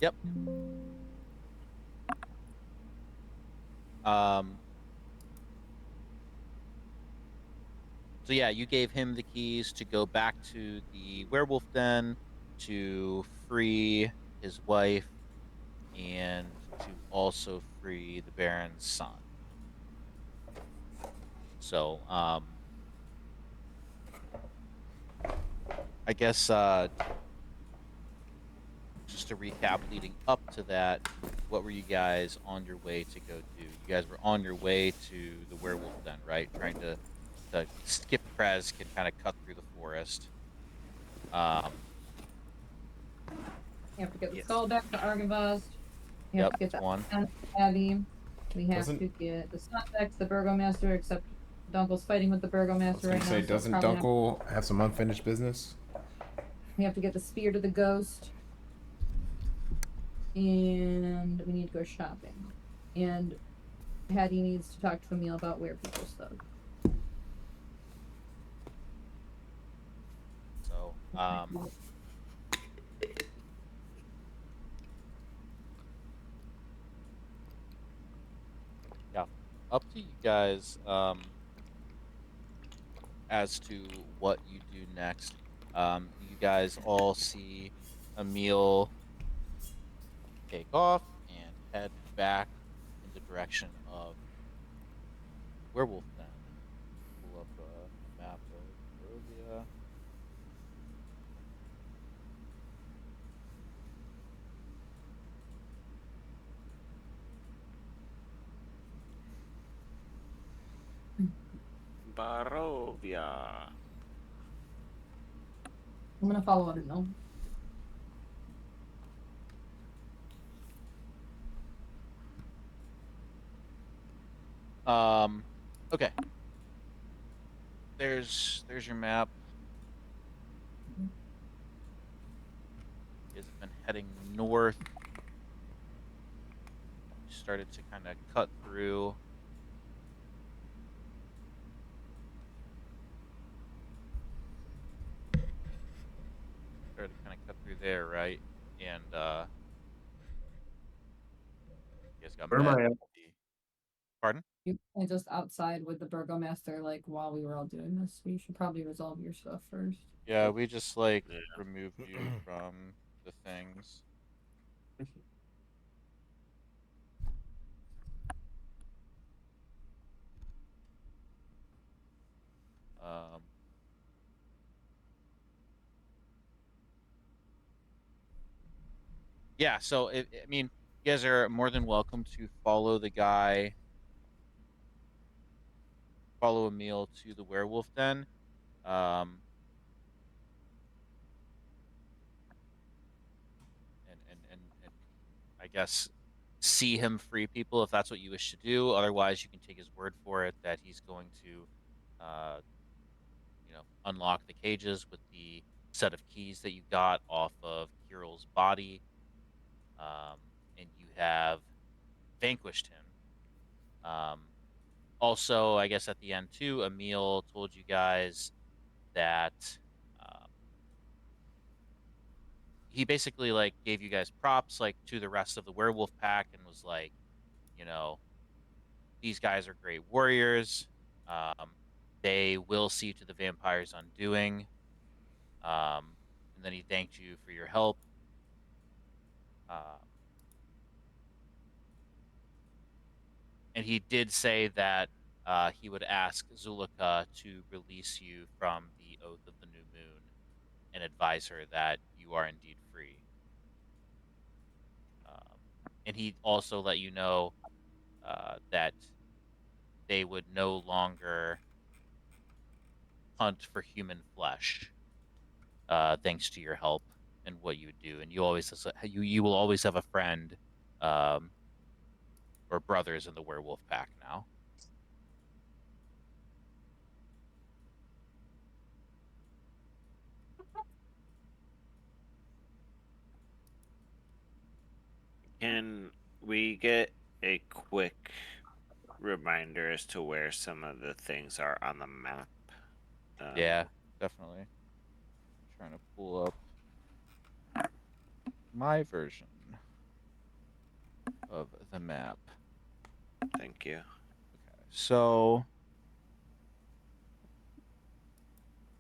Yep. Um, so yeah, you gave him the keys to go back to the werewolf den to free his wife and to also free the Baron's son. So, I guess just to recap, leading up to that, what were you guys on your way to go do? You guys were on your way to the werewolf den, right? Trying to skip Krez can kind of cut through the forest. Um, We have to get the Yes. skull back to Argavast. We have yep, to get that's that one. Abbey. We have Doesn't to get the son back to the Burgomaster, except Dunkel's fighting with the I was Burgomaster gonna right now, say, so it's doesn't probably not. Dunkel have some unfinished business? We have to get the spear to the ghost, and we need to go shopping. And Hattie needs to talk to Emil about where people stuff. So, yeah, up to you guys. As to what you do next. You guys all see Emil take off and head back in the direction of Werewolf Den. Pull up a map of Barovia. Barovia. I'm gonna follow it. No. Um, okay. There's your map. You guys have been heading north. You started to kind of cut through. Started to kind of cut through there, right? And you guys got Where am met I at? with the pardon? You were just outside with the Burgomaster, like while we were all doing this. So you should probably resolve your stuff first. Yeah, we just like Yeah. removed you from the things. Um, yeah, so I mean, you guys are more than welcome to follow the guy, follow Emil to the werewolf den. Um, and I guess see him free people if that's what you wish to do. Otherwise, you can take his word for it that he's going to, uh, unlock the cages with the set of keys that you got off of Kirill's body. And you have vanquished him. Um, Also, I guess at the end too, Emil told you guys that um, he basically like gave you guys props like to the rest of the werewolf pack and was like, you know, these guys are great warriors. Um, they will see to the vampire's undoing. And then he thanked you for your help. Um, and he did say that he would ask Zulika to release you from the Oath of the New Moon and advise her that you are indeed free. Um, and he also let you know that they would no longer hunt for human flesh, thanks to your help and what you would do. And you will always have a friend, um, or brothers in the werewolf pack now. Can we get a quick reminder as to where some of the things are on the map? Um, Yeah, definitely. Trying to pull up my version. the map. Thank you. Okay. So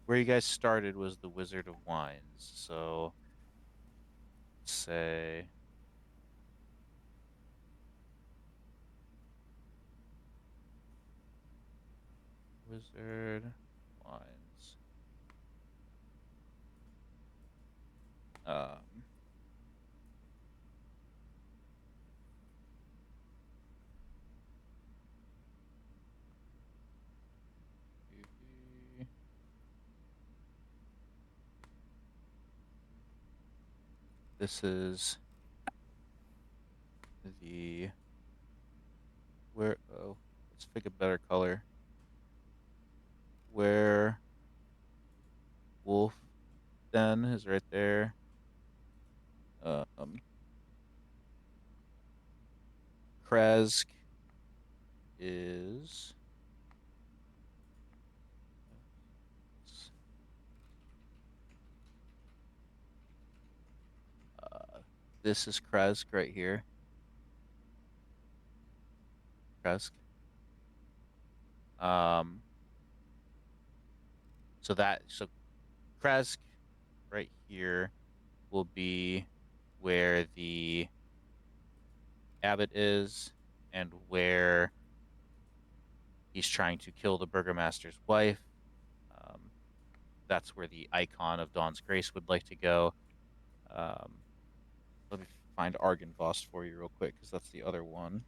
where you guys started was the Wizard of Wines. So let's say Wizard Wines. Um, this is the where. Oh, let's pick a better color. Where Wolf Den is right there. Um, Kresk is. This is Kresk right here. Kresk. Um, so Kresk right here will be where the Abbott is and where he's trying to kill the Burgomaster's wife. Um, that's where the icon of Dawn's Grace would like to go. Um, let me find Argynvost for you real quick because that's the other one.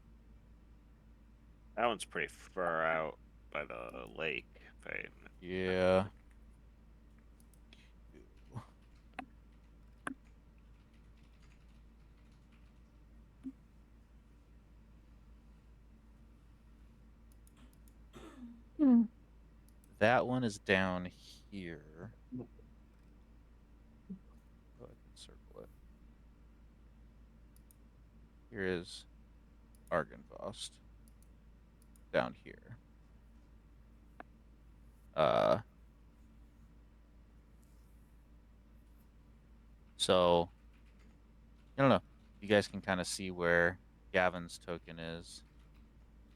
That one's pretty far out by the lake. If I Yeah. That one is down here. Oh, I can circle it. Here is Argynvost down here. So I don't know. You guys can kind of see where Gavin's token is.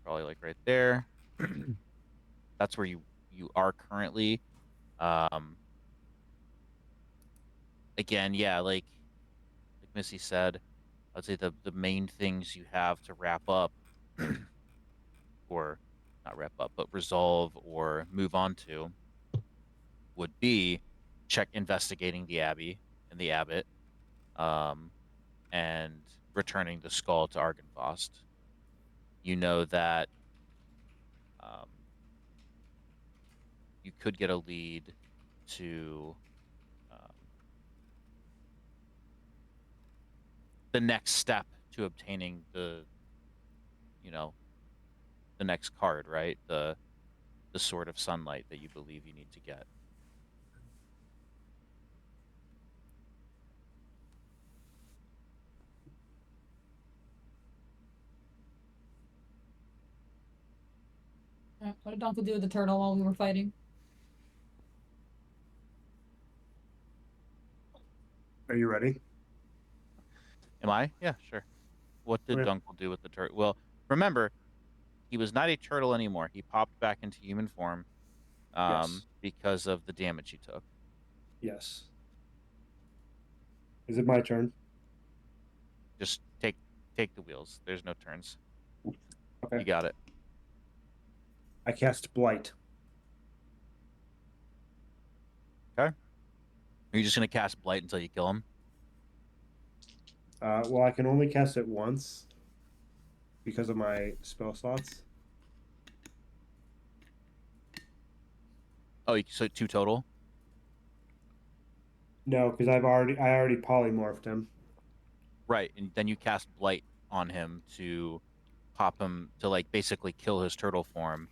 Probably like right there. That's where you are currently. Um, again, yeah, like Missy said, I'd say the main things you have to wrap up, or not wrap up, but resolve or move on to would be check investigating the Abbey and the Abbot, um, and returning the skull to Argynvost. You know that um, you could get a lead to the next step to obtaining you know, the next card, right? The Sword of Sunlight that you believe you need to get. What did Uncle do with the turtle while we were fighting? Are you ready? Am I? Yeah, sure. What did Okay. Dunkel do with the turtle? Well, remember, he was not a turtle anymore. He popped back into human form Yes. because of the damage he took. Yes. Is it my turn? Just take the wheels. There's no turns. Okay. You got it. I cast Blight. Okay. Are you just gonna cast Blight until you kill him? Well, I can only cast it once because of my spell slots. Oh, so 2 total? No, because I already polymorphed him. Right, and then you cast Blight on him to pop him to like basically kill his turtle form,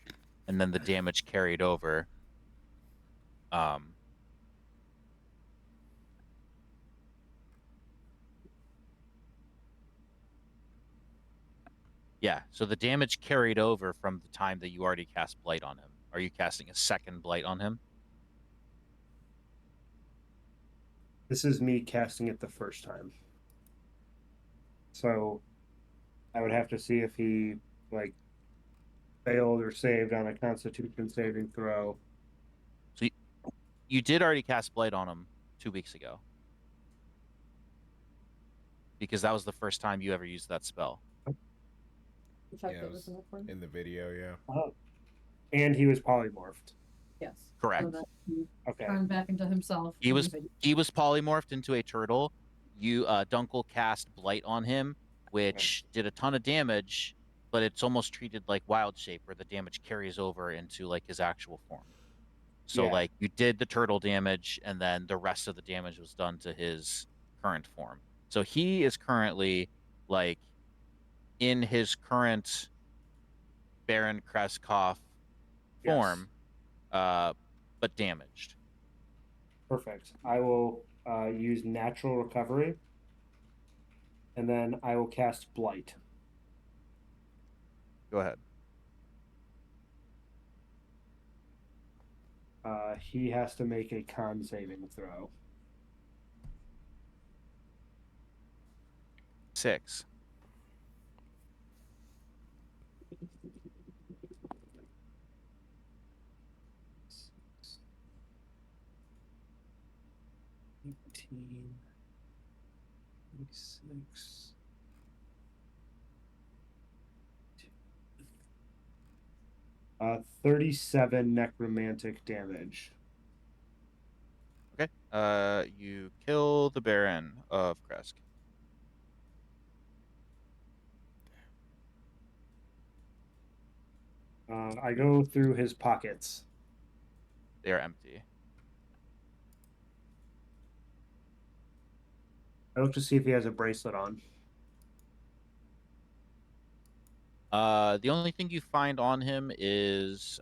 and then the damage carried over. Um, yeah, so the damage carried over from the time that you already cast Blight on him. Are you casting a second Blight on him? This is me casting it the first time. So I would have to see if he like failed or saved on a Constitution saving throw. So you did already cast Blight on him 2 weeks ago because that was the first time you ever used that spell. Check Yeah, it it was was in the corner. in the video, yeah. Oh. And he was polymorphed. Yes. Correct. So that he Okay. turned back into himself. He in was the video. he was polymorphed into a turtle. You Dunkel cast Blight on him, which did a ton of damage, but it's almost treated like wild shape where the damage carries over into like his actual form. So Yeah. like you did the turtle damage and then the rest of the damage was done to his current form. So he is currently like in his current Baron Kreskov Yes. form, but damaged. Perfect. I will use natural recovery, and then I will cast blight. Go ahead. He has to make a con saving throw. 6. Six, 18, 26. Uh, 37 necromantic damage. Okay. You kill the Baron of Kresk. I go through his pockets. They are empty. I look to see if he has a bracelet on. The only thing you find on him is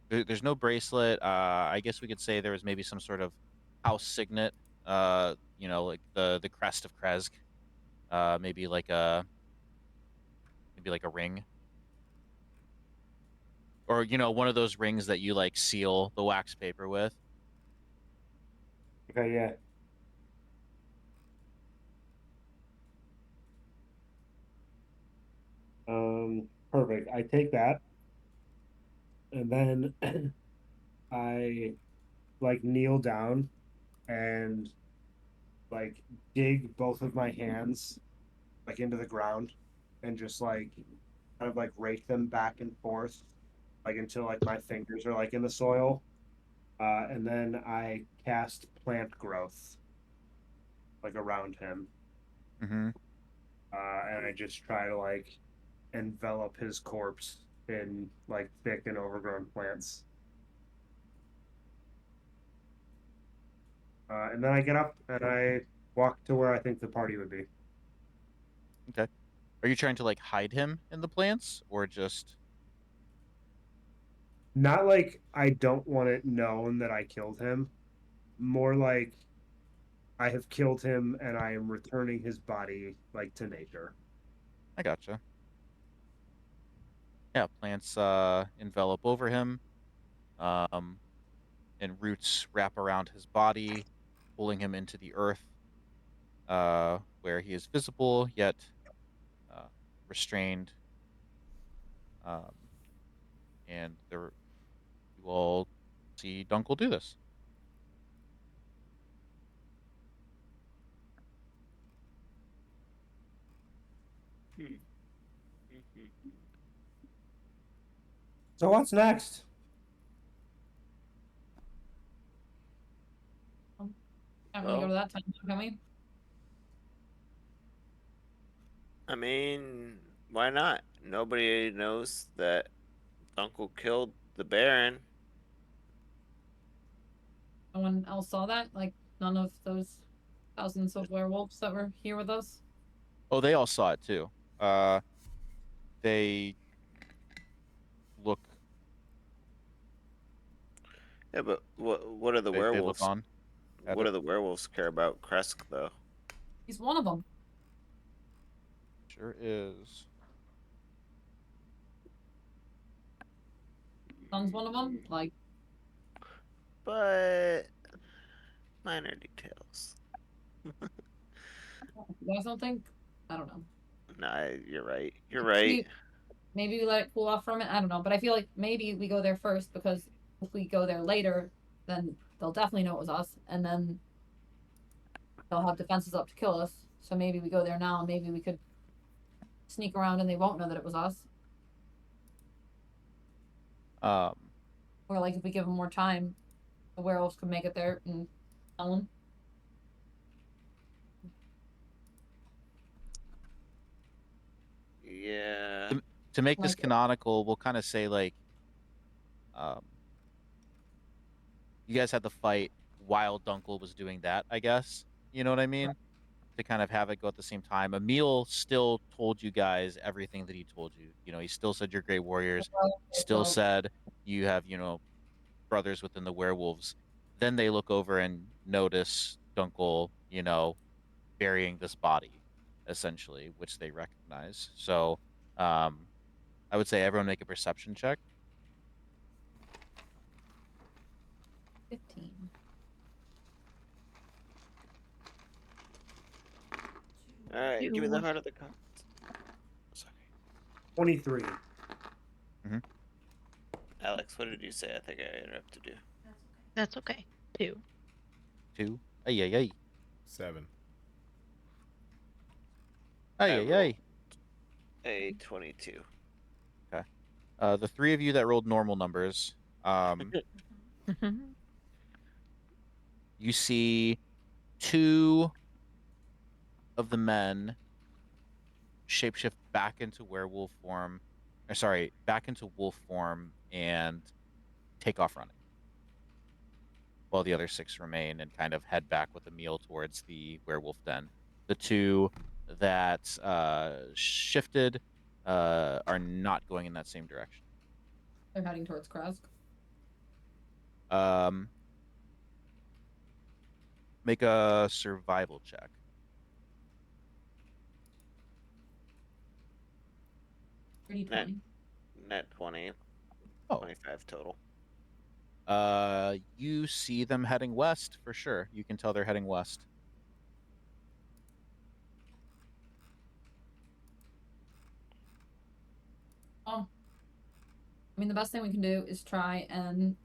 there's no bracelet. I guess we could say there was maybe some sort of house signet. Like the crest of Kresk. Maybe like a ring, or one of those rings that you like seal the wax paper with. Okay, yeah. Perfect. I take that, and then I like kneel down and like dig both of my hands like into the ground and just like kind of like rake them back and forth like until like my fingers are like in the soil. And then I cast plant growth like around him. Mm-hmm. And I just try to like envelop his corpse in like thick and overgrown plants. And then I get up and I walk to where I think the party would be. Okay. Are you trying to like hide him in the plants or just? Not like I don't want it known that I killed him, more like I have killed him and I am returning his body like to nature. I gotcha. Yeah, plants envelop over him, um, and roots wrap around his body, pulling him into the earth, where he is visible yet uh, restrained. Um, and there, you all see Dunkel do this. So what's next? I'm gonna go to that time, can we? I mean, why not? Nobody knows that Uncle killed the Baron. No one else saw that? Like, none of those thousands of werewolves that were here with us? Oh, they all saw it too. Uh, they look. Yeah, but what are the They look werewolves? on at What it. do the werewolves care about Kresk though? He's one of them. Sure is. Son's one of them. Like, But minor details. you guys don't think I don't know. Nah, you're right. You're Maybe, right. maybe we let it cool off from it. I don't know, but I feel like maybe we go there first because if we go there later, then they'll definitely know it was us, and then they'll have defenses up to kill us. So maybe we go there now, and maybe we could sneak around and they won't know that it was us. Um, Or like if we give them more time, the werewolves could make it there and tell them. Yeah. to make this Like, canonical, we'll kind of say like, um, you guys had the fight while Dunkel was doing that, I guess. You know what I mean? To kind of have it go at the same time. Emil still told you guys everything that he told you. You know, he still said you're great warriors. Still well, said you have, brothers within the werewolves. Then they look over and notice Dunkel, burying this body, essentially, which they recognize. So, um, I would say everyone make a perception check. 15. All right. Give me the heart of the cards. Sorry. 23. Alex, what did you say? I think I interrupted you. That's okay. 2. 2. Ay, ay, ay. 7. Ay, I ay, rolled ay. a 22. Okay. The three of you that rolled normal numbers, you see two of the men shapeshift back into werewolf form, or sorry, back into wolf form and take off running, while the other 6 remain and kind of head back with Emil towards the werewolf den. The two that shifted are not going in that same direction. They're heading towards Krask. Make a survival check. Pretty Net, 20. net 20. Oh. 25 total. You see them heading west for sure. You can tell they're heading west. I mean, the best thing we can do is try and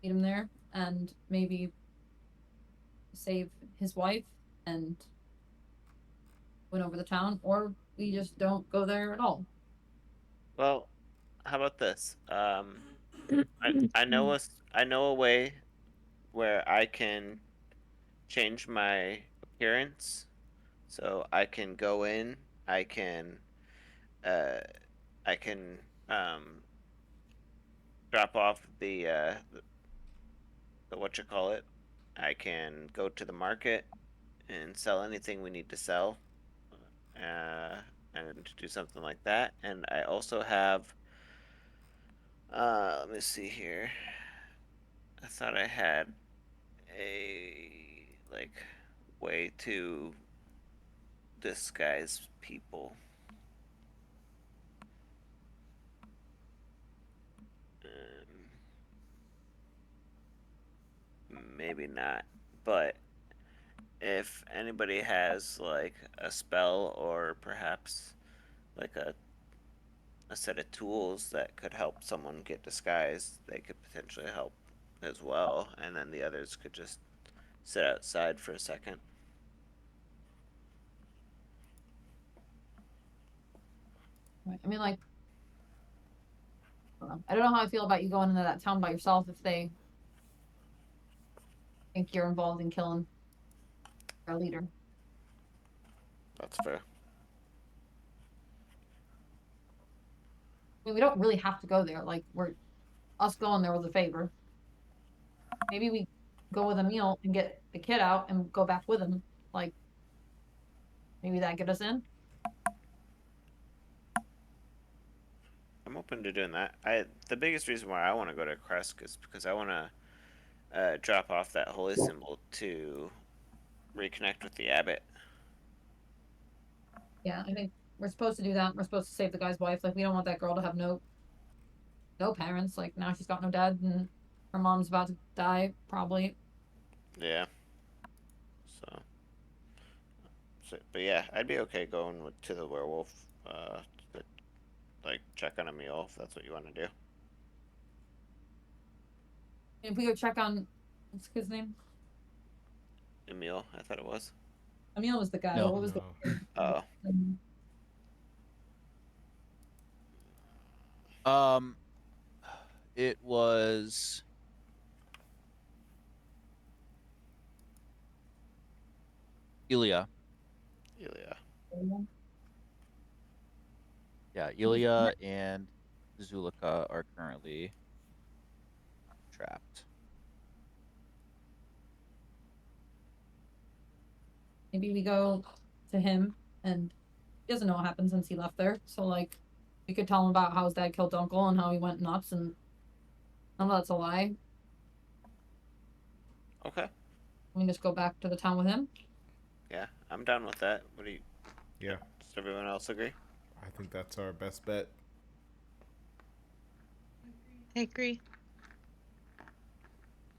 meet him there and maybe save his wife and win over the town, or we just don't go there at all. Well, how about this? I know a way where I can change my appearance, so I can go in. I can, uh, I can drop off the what you call it. I can go to the market and sell anything we need to sell, uh, and do something like that. And I also have, let me see here. I thought I had a like way to disguise people. Maybe not, but if anybody has like a spell or perhaps like a set of tools that could help someone get disguised, they could potentially help as well, and then the others could just sit outside for a second. Right. I mean, like, I don't know how I feel about you going into that town by yourself if they think you're involved in killing our leader. That's fair. I mean, we don't really have to go there. Like, us going there was a favor. Maybe we go with Emil and get the kid out and go back with him. Like, maybe that get us in. I'm open to doing that. The biggest reason why I want to go to Kresk is because I want to drop off that holy symbol to reconnect with the abbot. Yeah, I think we're supposed to do that. We're supposed to save the guy's wife. Like, we don't want that girl to have no parents. Like, now she's got no dad and her mom's about to die, probably. Yeah. But yeah, I'd be okay going to the werewolf. To, like check on Emil if that's what you want to do. If we go check on, what's his name? Emil, I thought it was. Emil was the guy. No. What was No. Oh, Um, it was Ilya. Ilya. the? Yeah, Ilya and Zulika are currently trapped. Maybe we go to him, and he doesn't know what happened since he left there. So like, we could tell him about how his dad killed Uncle and how he went nuts, and none of that's a lie. Okay. We just go back to the town with him. Yeah, I'm down with that. What do you? Yeah, Does everyone else agree? I think that's our best bet. I agree.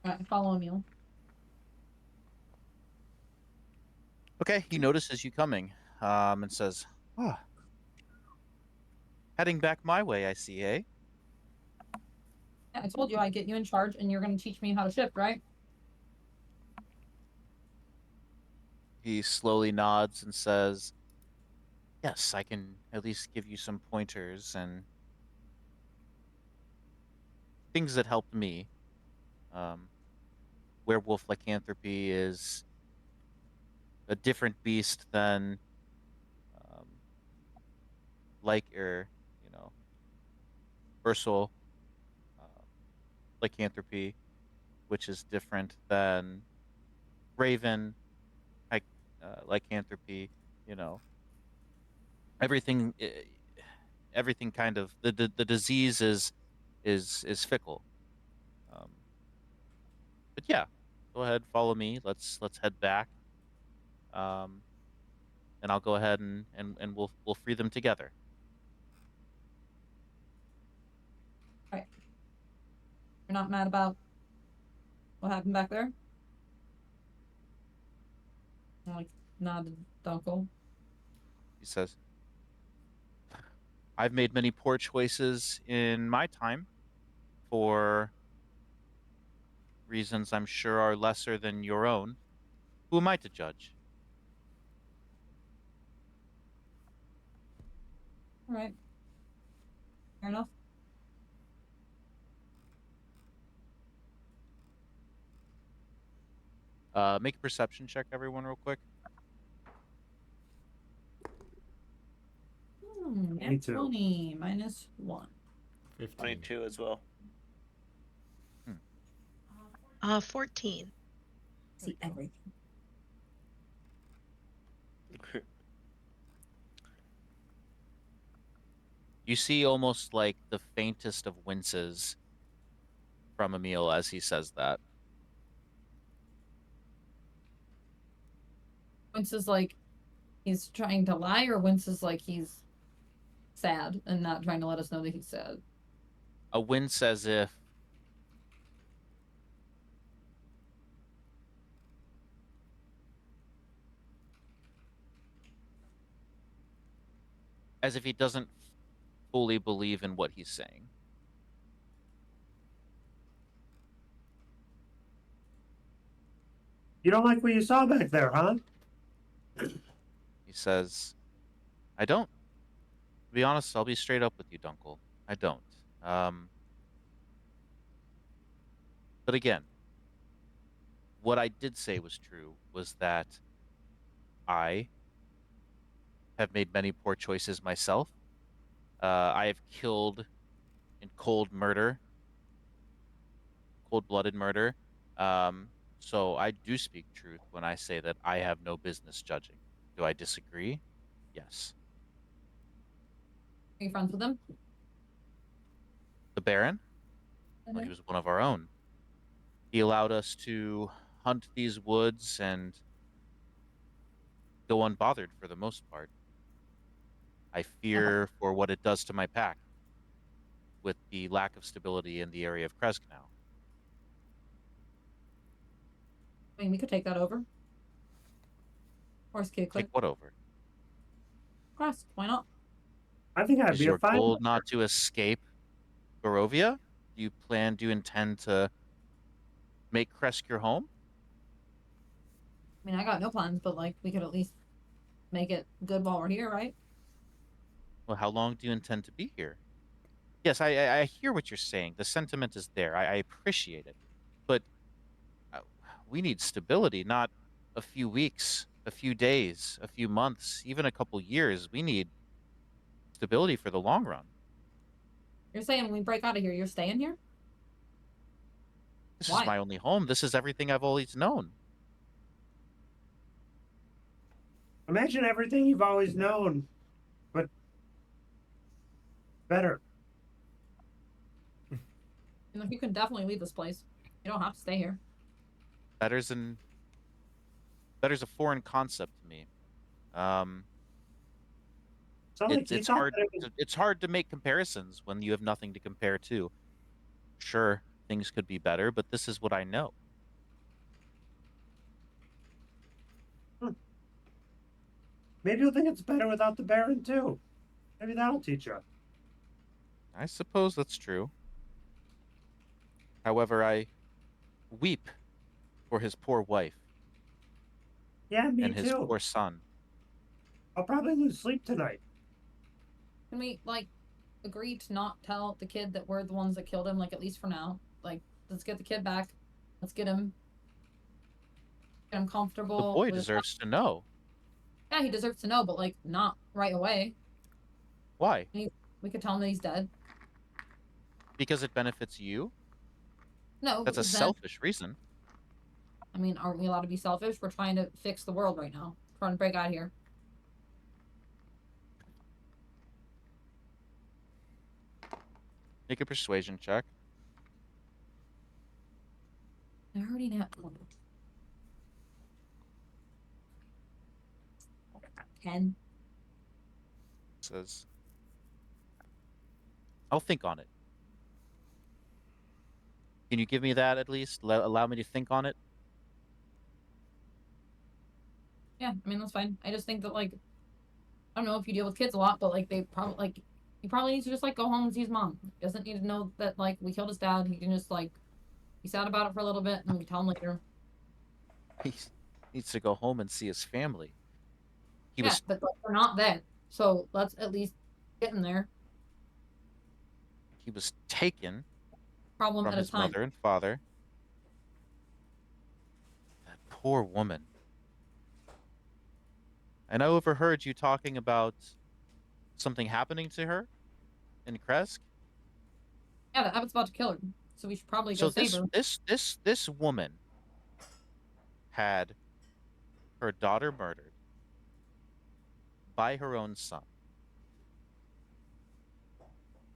All right, follow Emil. Okay, he notices you coming, and says, "Ah, heading back my way, I see, eh?" Yeah, I told you I'd get you in charge, and you're gonna teach me how to ship, right? He slowly nods and says, "Yes, I can at least give you some pointers and things that helped me. Um, werewolf lycanthropy is a different beast than um, you know, Ursal uh, lycanthropy, which is different than Raven like lycanthropy. You know, everything, everything kind of the disease is fickle. Um, but yeah, go ahead, follow me. Let's head back. Um, and I'll go ahead and we'll free them together. All right. You're not mad about what happened back there? I'm like, nodded to Uncle. He says, "I've made many poor choices in my time for reasons I'm sure are lesser than your own. Who am I to judge?" All right. Fair enough. Make a perception check, everyone, real quick. Nat 22. 20 minus 1. 15. 22 as well. 14. See everything. You see almost like the faintest of winces from Emil as he says that. Wince is like he's trying to lie, or Wince is like he's sad and not trying to let us know that he's sad. A wince as if he doesn't fully believe in what he's saying. You don't like what you saw back there, huh? He says, "I don't. To be honest, I'll be straight up with you, Dunkel. I don't. Um, but again, what I did say was true was that I have made many poor choices myself. I have killed in cold-blooded murder. Um, so I do speak truth when I say that I have no business judging. Do I disagree? Yes. Are you friends with him? The Baron? Well, he Mhm. was one of our own. He allowed us to hunt these woods and go unbothered for the most part. I fear for what it does to my pack with the lack of stability in the area of Kresknow. I mean, we could take that over. Horse kid Take click. what over? Crest. Why not? I think I'd Is be your a fine. goal not to escape Barovia? Do you intend to make Kresk your home? I mean, I got no plans, but like we could at least make it good while we're here, right? Well, how long do you intend to be here? Yes, I hear what you're saying. The sentiment is there. I appreciate it. But uh, we need stability, not a few weeks, a few days, a few months, even a couple years. We need stability for the long run. You're saying when we break out of here, you're staying here? This is Why? my only home. This is everything I've always known. Imagine everything you've always known, but better. And like, you can definitely leave this place. You don't have to stay here. Better's an Better's a foreign concept to me. So like It's you it's thought hard that it was, it's hard to make comparisons when you have nothing to compare to. Sure, things could be better, but this is what I know. maybe you'll think it's better without the Baron too. Maybe that'll teach you. I suppose that's true. However, I weep for his poor wife Yeah, me and his too. poor son. I'll probably lose sleep tonight. Can we like agree to not tell the kid that we're the ones that killed him? Like at least for now. Like let's get the kid back. Let's get him The comfortable boy with his deserves to know. Yeah, he deserves to know, but like not right away. Why? We could tell him that he's dead. Because it benefits you? No, That's a because then selfish reason. I mean, aren't we allowed to be selfish? We're trying to fix the world right now. Trying to break out of here. Make a persuasion check. I already nat 20. 10. Says, I'll think on it. Can you give me that at least? Allow me to think on it? Yeah, I mean that's fine. I just think that like I don't know if you deal with kids a lot, but like they probably like he probably needs to just like go home and see his mom. He doesn't need to know that like we killed his dad. He can just like be sad about it for a little bit and we can tell him later. He needs to go home and see his family. He Yeah, was but like, we're not there. So let's at least get in there. he was taken Problem from at a his time. mother and father. That poor woman. And I overheard you talking about something happening to her in Kresk. Yeah, the Abbot's about to kill her. So we should probably go So save her. this woman had her daughter murdered by her own son.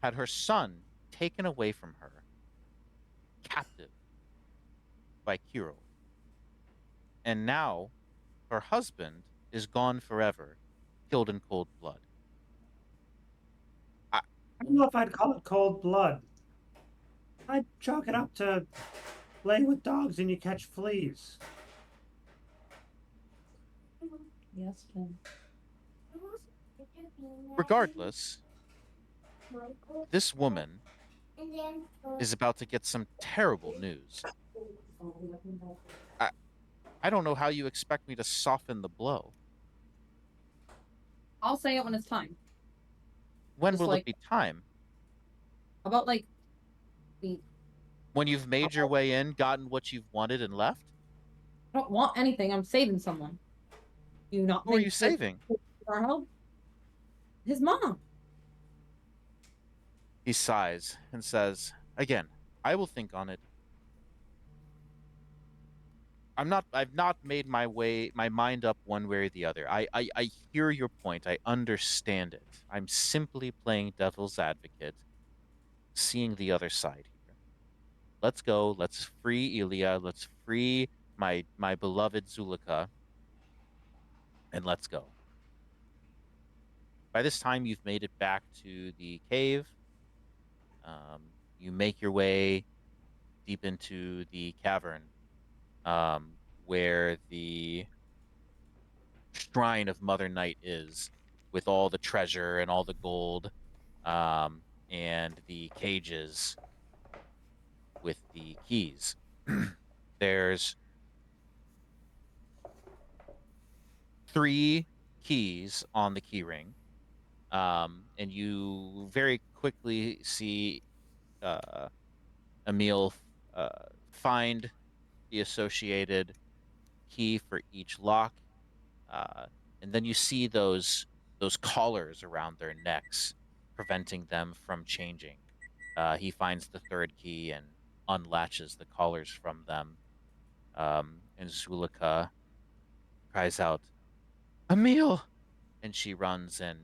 Had her son taken away from her, captive by Kiro. And now her husband is gone forever, killed in cold blood. I, I don't know if I'd call it cold blood. I'd chalk it up to play with dogs and you catch fleas. Yes, Ken. regardless, this woman is about to get some terrible news. I don't know how you expect me to soften the blow. I'll say it when it's time. When Just will like it be time? about like the When you've made your way in, gotten what you've wanted, and left? I don't want anything. I'm saving someone. Do you not Who are think you that saving? our help? His mom. He sighs and says, again, I will think on it. I've not made my mind up one way or the other. I hear your point. I understand it. I'm simply playing devil's advocate, seeing the other side here. Let's go. Let's free Ilya. Let's free my beloved Zulika. And let's go. By this time, you've made it back to the cave. You make your way deep into the cavern, where the shrine of Mother Night is, with all the treasure and all the gold, and the cages with the keys. There's 3 keys on the key ring, and you very quickly see Emil uh, find the associated key for each lock, uh, and then you see those collars around their necks, preventing them from changing. He finds the 3rd key and unlatches the collars from them, and Zulika cries out, "Emil!" and she runs and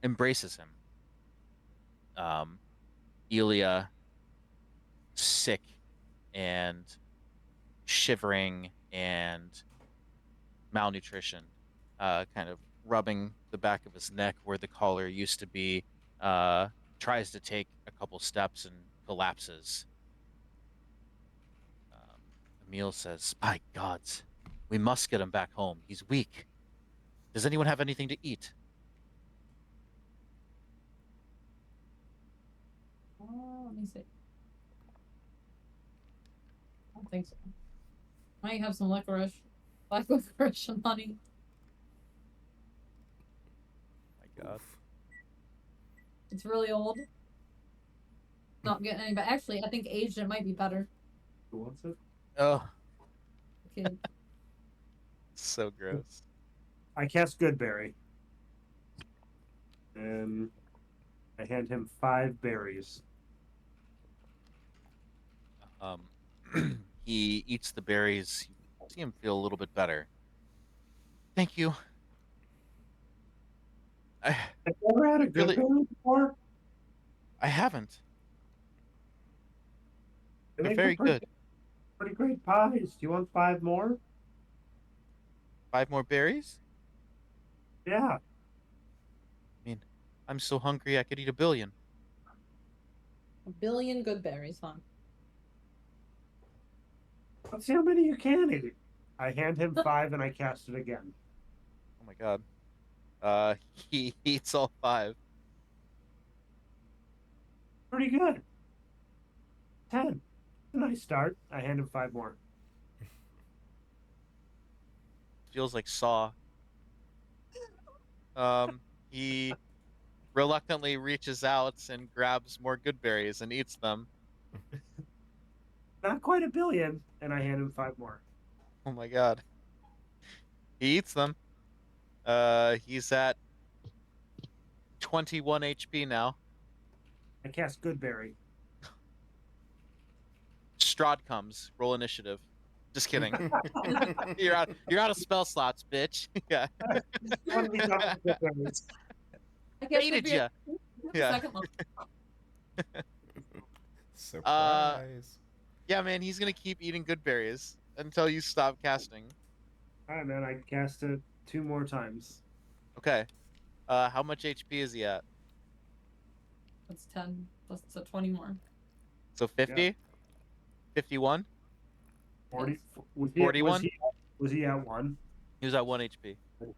embraces him. Elia, sick and shivering and malnutrition, kind of rubbing the back of his neck where the collar used to be, tries to take a couple steps and collapses. Um, Emil says, "By gods, we must get him back home. He's weak. Does anyone have anything to eat?" Let me see. I don't think so. Might have some licorice. Black licorice and honey. My God. It's really old. Not getting any, but actually, I think aged it might be better. Who wants it? Oh, Kid. so gross. I cast Goodberry. And I hand him 5 berries. Um, he eats the berries. You see him feel a little bit better. Thank you. I Have you ever had a Really- Goodberry before? I haven't. They They're make very good. pretty great pies. Do you want 5 more? 5 more berries? Yeah. I mean, I'm so hungry I could eat 1 billion. 1 billion good berries, huh? Let's see how many you can eat. I hand him 5 and I cast it again. Oh my God. He eats all 5. Pretty good. 10. A nice start. I hand him 5 more. Feels like Saw. He reluctantly reaches out and grabs more good berries and eats them. Not quite 1 billion, and I hand him 5 more. Oh my God. He eats them. He's at 21 HP now. I cast Goodberry. Strahd comes. Roll initiative. Just kidding. You're out of spell slots, bitch. Yeah. One of these other Goodberries. I guess Baited it'd ya. be Yeah. second one. Surprise. Yeah, man, he's gonna keep eating good berries until you stop casting. All right, man. I cast it 2 more times. Okay. How much HP is he at? That's 10 plus so 20 more. So 50? 51? 40. Yes. Was he, 41? Was he at 1? He was at 1 HP. All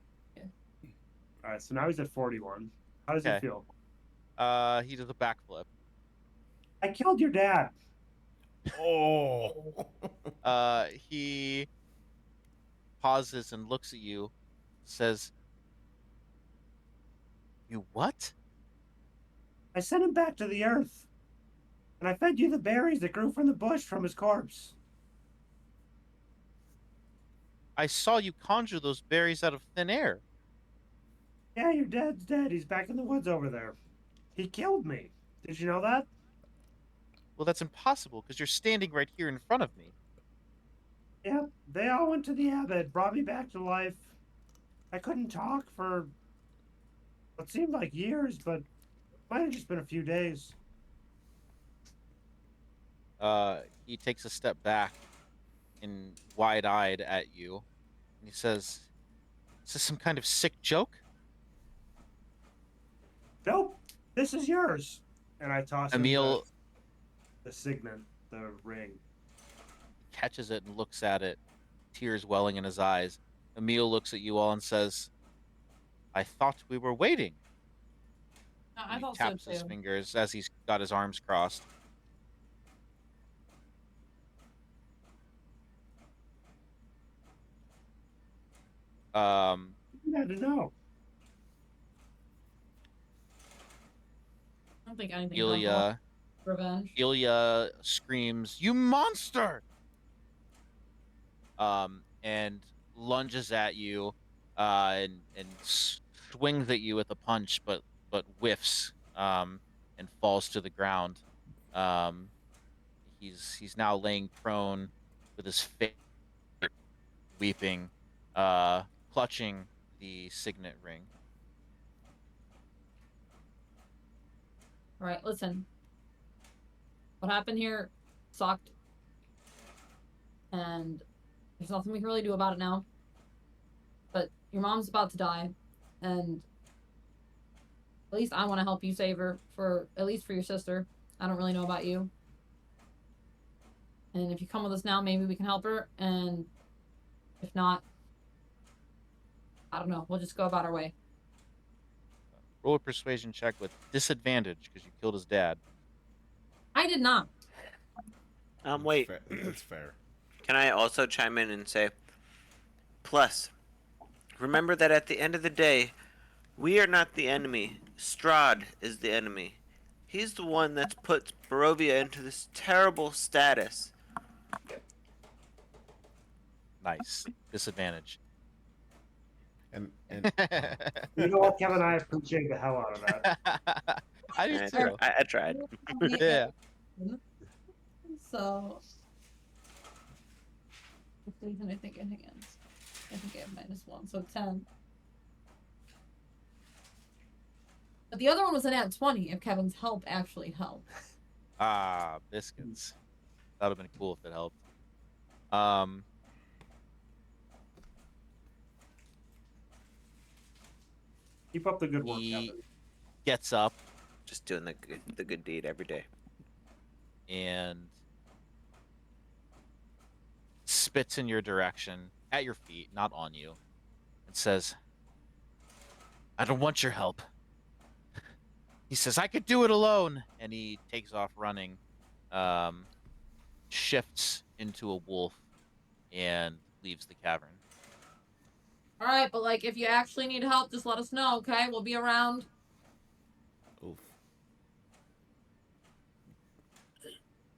right, so now he's at 41. How does Okay. he feel? He does a backflip. I killed your dad. Oh. He pauses and looks at you, says, "You what?" I sent him back to the earth. And I fed you the berries that grew from the bush from his corpse. I saw you conjure those berries out of thin air. Yeah, your dad's dead. He's back in the woods over there. He killed me. Did you know that? Well, that's impossible because you're standing right here in front of me. Yeah, they all went to the abbot, brought me back to life. I couldn't talk for what seemed like years, but might have just been a few days. He takes a step back and wide-eyed at you, and he says, "Is this some kind of sick joke?" Nope, this is yours. And I toss him Emil the signet, the ring. catches it and looks at it, tears welling in his eyes. Emil looks at you all and says, I thought we were waiting. I He thought so taps his too. fingers as he's got his arms crossed. You had to know. I don't think anything can go Ilya revenge. Ilya screams, "You monster!" And lunges at you, and swings at you with a punch, but whiffs, and falls to the ground. Um, he's now laying prone with his face weeping, clutching the signet ring. All right, listen. What happened here sucked, and there's nothing we can really do about it now. But your mom's about to die, and at least I want to help you save her, for at least for your sister. I don't really know about you. And if you come with us now, maybe we can help her. And if not, I don't know. We'll just go about our way. Roll a persuasion check with disadvantage because you killed his dad. I did not. Wait. That's fair. Can I also chime in and say, plus, remember that at the end of the day, we are not the enemy. Strahd is the enemy. He's the one that's put Barovia into this terrible status. Nice. Disadvantage. And You know what, Kevin? I appreciate the hell out of that. I do too. I tried. Yeah. So, and I think hands. I think I have -1, so 10. But the other one was an at 20 if Kevin's help actually helped. Ah, biscuits. That would have been cool if it helped. Keep up the good work, He Kevin. gets up Just doing the good deed every day. and spits in your direction, at your feet, not on you, and says, "I don't want your help." He says, "I could do it alone," and he takes off running, shifts into a wolf, and leaves the cavern. All right, but like, if you actually need help, just let us know, okay? We'll be around. oof.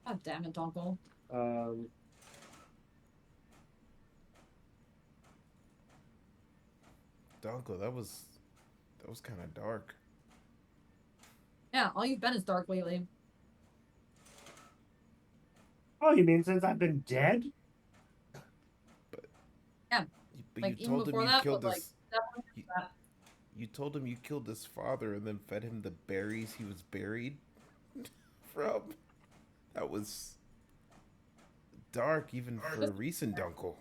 God damn it, Donko. Donko, that was kind of dark. Yeah, all you've been is dark lately. Oh, you mean since I've been dead? But Like, you even told him before you that, killed but, like, his. definitely that. You told him you killed his father and then fed him the berries he was buried from. That was dark even for a recent Dunkel.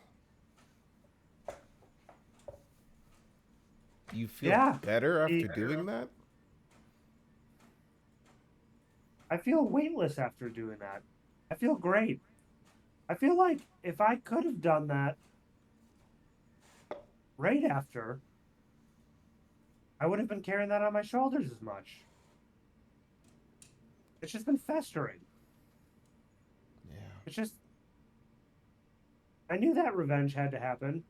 Do you feel Yeah. better after doing that? I feel weightless after doing that. I feel great. I feel like if I could have done that right after, I would have been carrying that on my shoulders as much. It's just been festering. Yeah. It's just. I knew that revenge had to happen.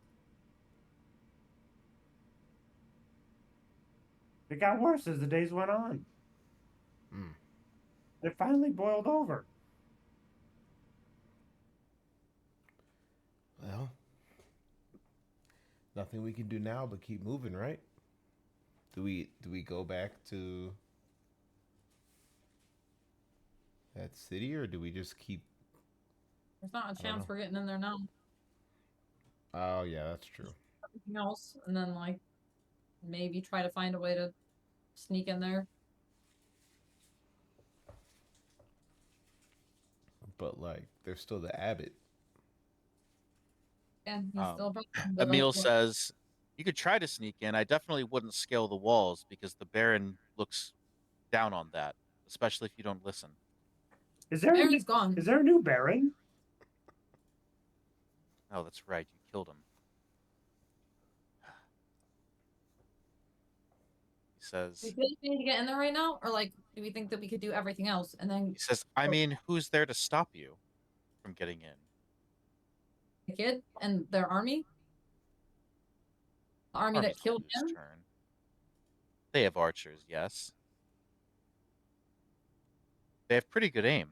It got worse as the days went on. It finally boiled over. Well, nothing we can do now but keep moving, right? Do we go back to that city, or do we just keep? There's not a don't chance know. we're getting in there now. Oh yeah, that's true. Everything else, and then, like, maybe try to find a way to sneak in there. But like, there's still the Abbott. Yeah, he's still a problem. but, Emil like, says, "You could try to sneak in. I definitely wouldn't scale the walls because the Baron looks down on that, especially if you don't listen." Is there Baron's gone. Is there a new Baron? Oh, that's right. You killed him. says, Do we feel like we need to get in there right now, or like, do we think that we could do everything else and then I mean, who's there to stop you from getting in? the kid and their army? The army that Army's killed lose him? turn. They have archers, yes. They have pretty good aim.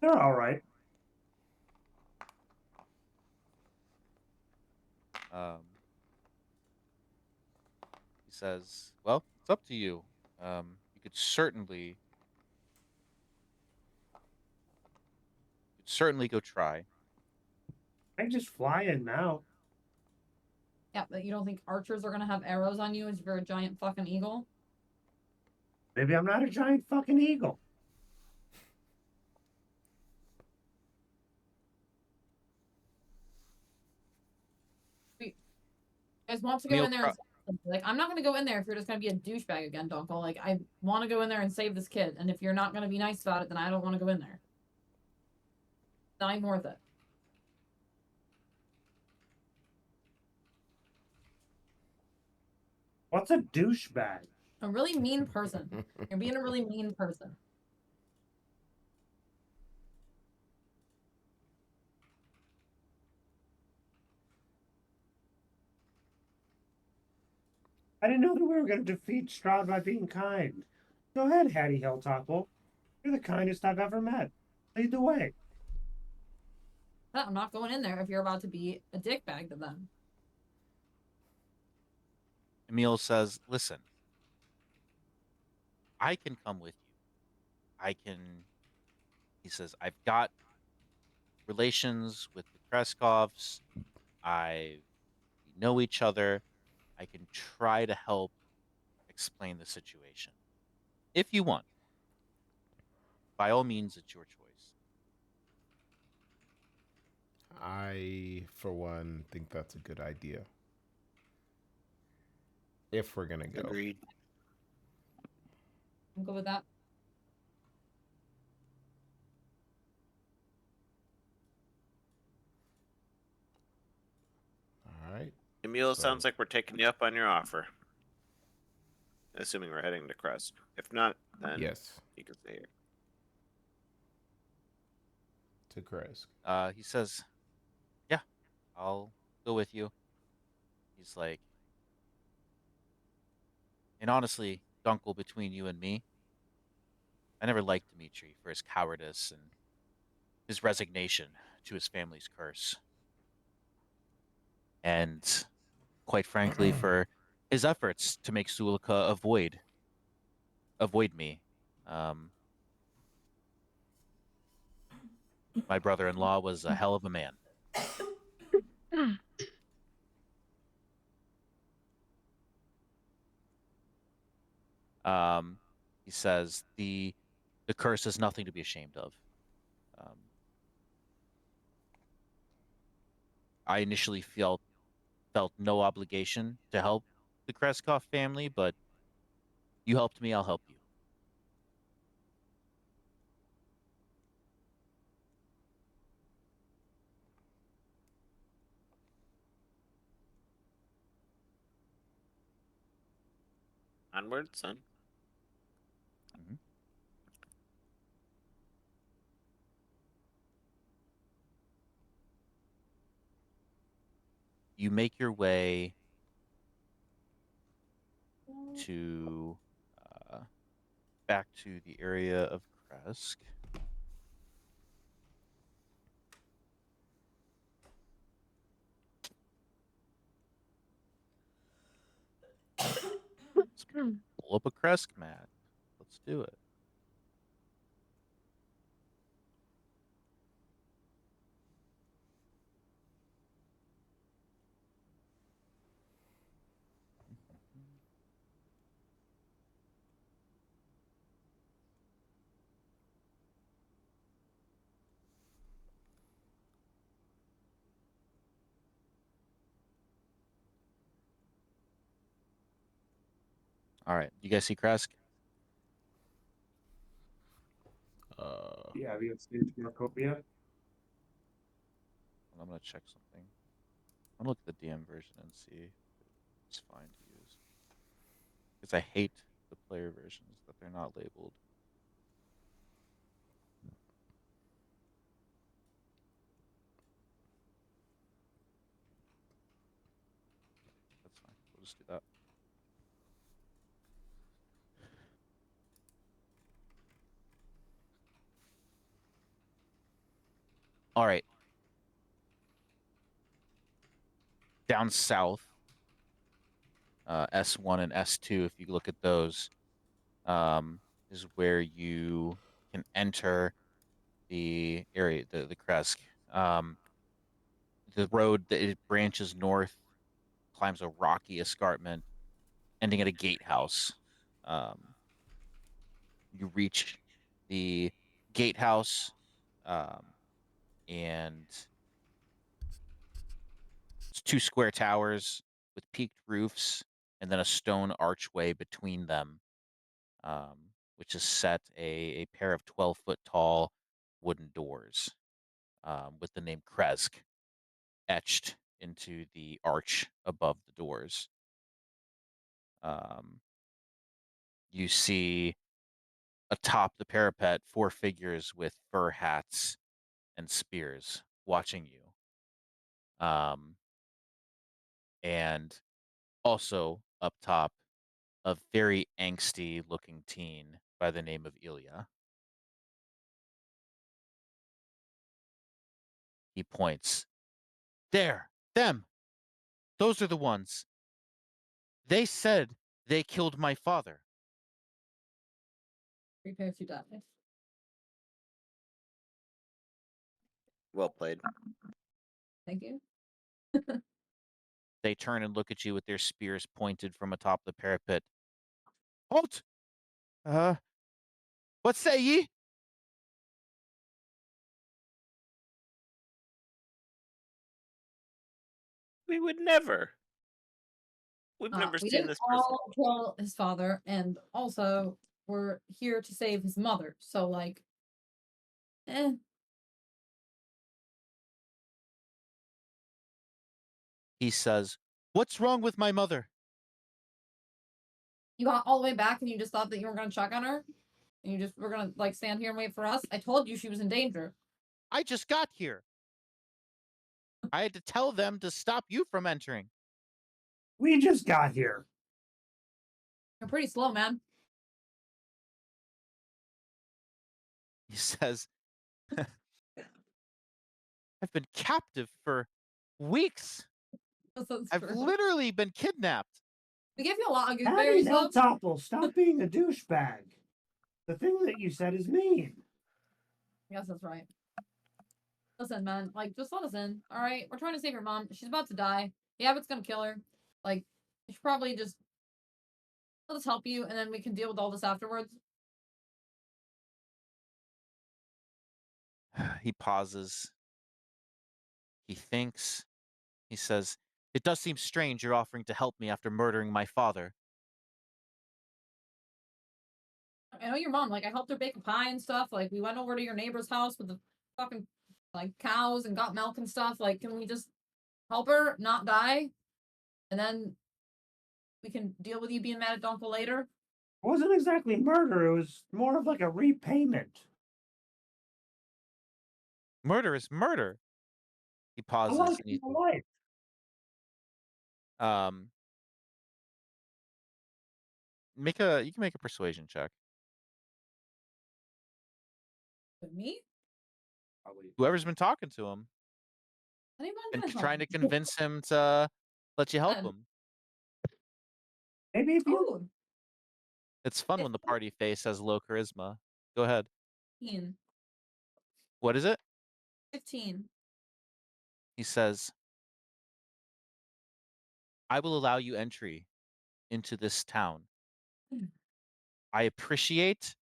They're all right. He says, "Well, it's up to you. You could certainly go try." I can just fly in now. Yeah, but you don't think archers are gonna have arrows on you as if you're a giant fucking eagle? Maybe I'm not a giant fucking eagle. You guys want to go Emil in there and like, I'm not gonna go in there if you're just gonna be a douchebag again, Dunkel. Like, I want to go in there and save this kid, and if you're not gonna be nice about it, then I don't want to go in there. Not even worth it. What's a douchebag? A really mean person. You're being a really mean person. I didn't know that we were going to defeat Strahd by being kind. Go ahead, Hattie Hilltopple. You're the kindest I've ever met. Lead the way. I'm not going in there if you're about to be a dickbag to them. Emil says, "Listen, I can come with you. I can." He says, "I've got relations with the Kreskovs. We know each other. I can try to help explain the situation. If you want, by all means, it's your choice." I, for one, think that's a good idea. If we're gonna go. Agreed. I'm good with that. All right. Emil, So- sounds like we're taking you up on your offer. Assuming we're heading to Crest. If not, then Yes, you can stay here. to Kresk. He says, "Yeah, I'll go with you." He's like, "And honestly, Dunkel, between you and me, I never liked Dmitri for his cowardice and his resignation to his family's curse. And quite frankly, for his efforts to make Sulika avoid me. Um, my brother-in-law was a hell of a man." He says the curse is nothing to be ashamed of. I initially felt no obligation to help the Kreskov family, but you helped me, I'll help you. Onward, son. Mhm. You make your way to back to the area of Kresk. Pull up a Kresk map. Let's do it. All right, you guys see Kresk? Yeah, have you seen Markovia? I'm gonna check something. I'm gonna look at the DM version and see if it's fine to use. Because I hate the player versions that they're not labeled. That's fine. We'll just do that. All right. Down south, S1 and S2, if you look at those, is where you can enter the area, the Kresk. The road that it branches north, climbs a rocky escarpment, ending at a gatehouse. You reach the gatehouse, and it's two square towers with peaked roofs and then a stone archway between them, which is set a pair of 12-foot tall wooden doors, with the name Kresk etched into the arch above the doors. You see atop the parapet 4 figures with fur hats and spears watching you. And also up top, a very angsty looking teen by the name of Ilya. He points. There, them. Those are the ones. They said they killed my father. Prepare to die. Well played. Thank you. They turn and look at you with their spears pointed from atop the parapet. Halt! What say ye? We would never. We've never We seen didn't this person. all kill his father, and also we're here to save his mother. So, like, eh. He says, what's wrong with my mother? You got all the way back, and you just thought that you were gonna check on her, and you just were gonna like stand here and wait for us. I told you she was in danger. I just got here. I had to tell them to stop you from entering. We just got here. You're pretty slow, man. He says, I've been captive for weeks. That's I've true. literally been kidnapped. We gave you a lot of Patty gooseberries, though. Topple, stop being a douchebag. The thing that you said is mean. I guess that's right. Listen, man, like, just let us in, all right? We're trying to save your mom. She's about to die. The Abbott's gonna kill her. Like, you should probably just let us help you, and then we can deal with all this afterwards. He pauses. He thinks. He says, it does seem strange you're offering to help me after murdering my father. I know your mom. Like, I helped her bake a pie and stuff. Like, we went over to your neighbor's house with the fucking, like, cows and got milk and stuff. Like, can we just help her not die? And then we can deal with you being mad at Dunkel later? It wasn't exactly murder. It was more of like a repayment. Murder is murder. He I pauses. want to And keep alive. you can make a persuasion check. With me? Whoever's been talking to him Anyone and gonna trying to help? convince him to let you help Good. him. Maybe if you Ooh, It's fun when the party face has low charisma. Go ahead. 15. What is it? 15. He says, I will allow you entry into this town. Hmm. I appreciate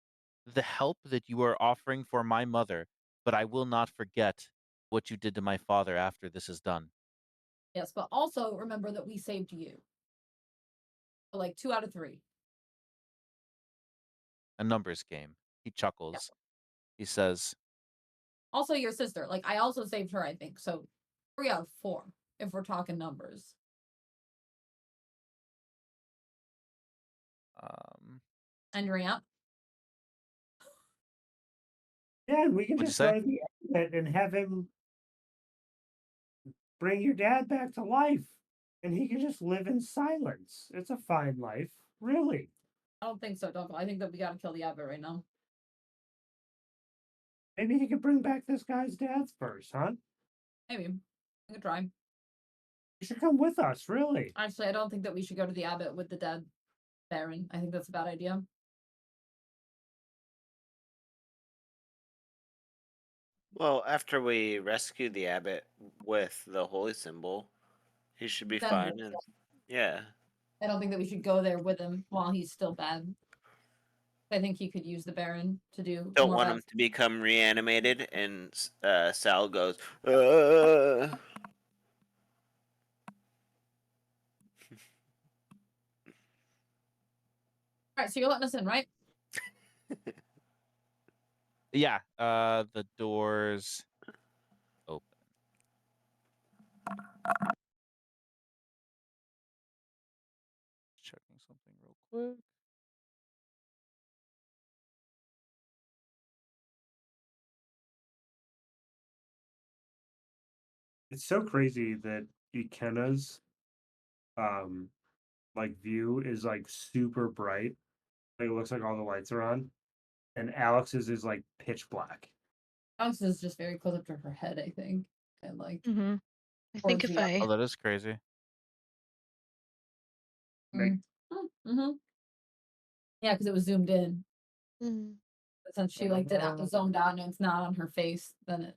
the help that you are offering for my mother, but I will not forget what you did to my father after this is done. Yes, but also remember that we saved you. So, like, 2 out of 3. A numbers game. He chuckles. He says, Also, your sister. Like, I also saved her, I think. So, 3 out of 4. if we're talking numbers. And ramp. Yeah, and we can What'd you just go say? to the Abbot and have him bring your dad back to life, and he can just live in silence. It's a fine life, really. I don't think so, Dunkel. I think that we gotta kill the Abbot right now. Maybe he could bring back this guy's dad first, huh? Maybe. We could try. You should come with us, really. Actually, I don't think that we should go to the Abbot with the dead Baron. I think that's a bad idea. Well, after we rescue the abbot with the holy symbol, he should be Then fine. And yeah, I don't think that we should go there with him while he's still bad. I think he could use the Baron to do don't more want bad. him to become reanimated. And Sal goes, Alright, so you're letting us in, right? Yeah. The doors open. Checking something real quick. It's so crazy that Ikenna's like view is like super bright. Like it looks like all the lights are on. And Alex's is like pitch black. Alex is just very close up to her head, I think. And like Mm-hmm. I think if I Oh, that is crazy. mm-hmm. Yeah, because it was zoomed in. mm, But since she like did it zoned out and it's not on her face, then it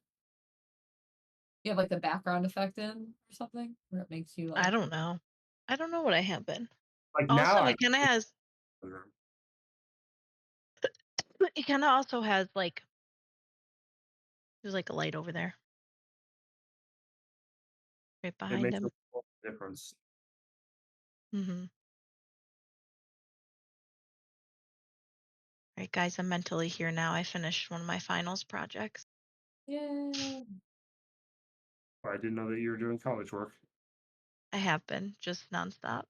you have like the background effect in or something where it makes you like I don't know. I don't know what I have been. Like now Also, I it kind of also has like there's like a light over there, right it behind makes him. a difference. Mm-hmm. Right, guys, I'm mentally here now. I finished one of my finals projects. yeah. I didn't know that you were doing college work. I have been just nonstop.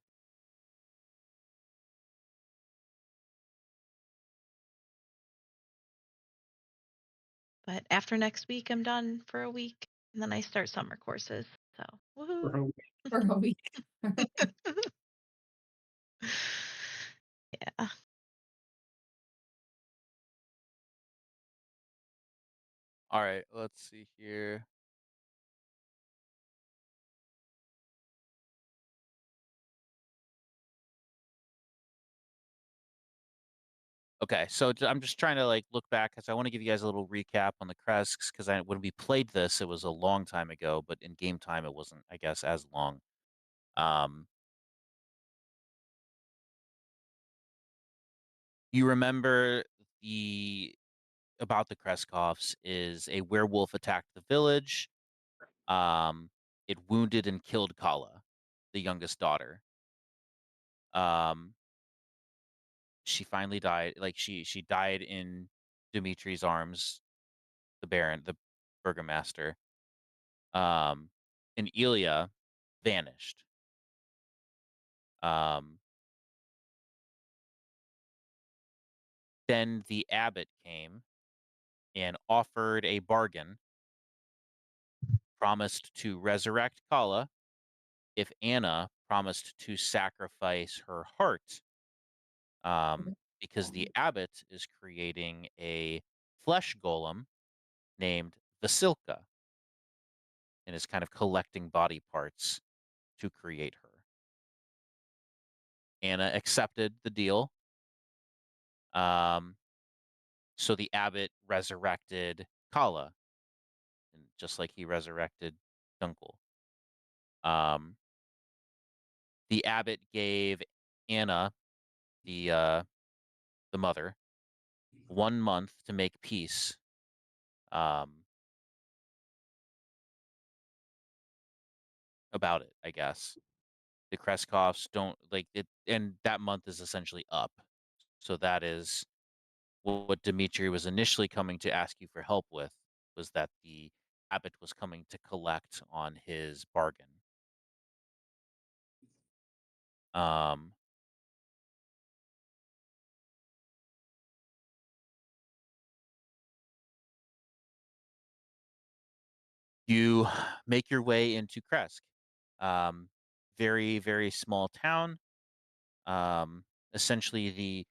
But after next week, I'm done for a week, and then I start summer courses. So, woohoo! For a week. Yeah. All right. Let's see here. Okay, so I'm just trying to like look back because I want to give you guys a little recap on the Kresks because when we played this, it was a long time ago, but in game time it wasn't, I guess, as long. You remember about the Kreskovs is a werewolf attacked the village. It wounded and killed Kala, the youngest daughter. She finally died. Like she died in Dimitri's arms, the Baron, the Burgomaster. And Ilya vanished. Then the abbot came and offered a bargain, promised to resurrect Kala if Anna promised to sacrifice her heart. Because the abbot is creating a flesh golem named Vasilka and is kind of collecting body parts to create her. Anna accepted the deal. So the abbot resurrected Kala, and just like he resurrected Dunkel. The abbot gave Anna, the mother, 1 month to make peace. About it, I guess. The Kreskovs don't like it, and that month is essentially up. So that is what Dimitri was initially coming to ask you for help with, was that the abbot was coming to collect on his bargain. Um, you make your way into Kresk. Very, very small town. Essentially the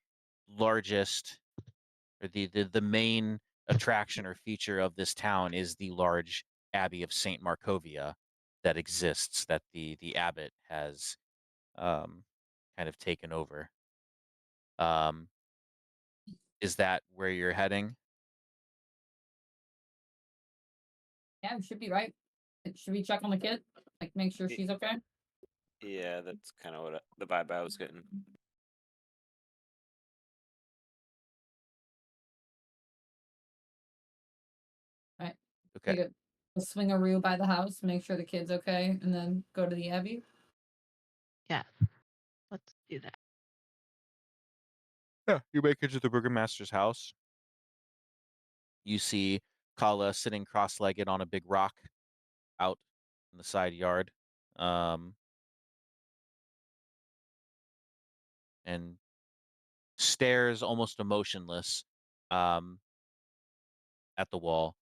largest or the main attraction or feature of this town is the large abbey of Saint Markovia that exists that the abbot has kind of taken over. Um, is that where you're heading? Yeah, we should be right. Should we check on the kid? Like, make sure Y- she's okay? Yeah, that's kind of what the vibe I was getting. Right. Okay. Take a swingaroo by the house, make sure the kid's okay, and then go to the abbey. Yeah. Let's do that. Yeah, you make it to the burgomaster's house. You see Kala sitting cross-legged on a big rock out in the side yard. And stares almost emotionless at the wall.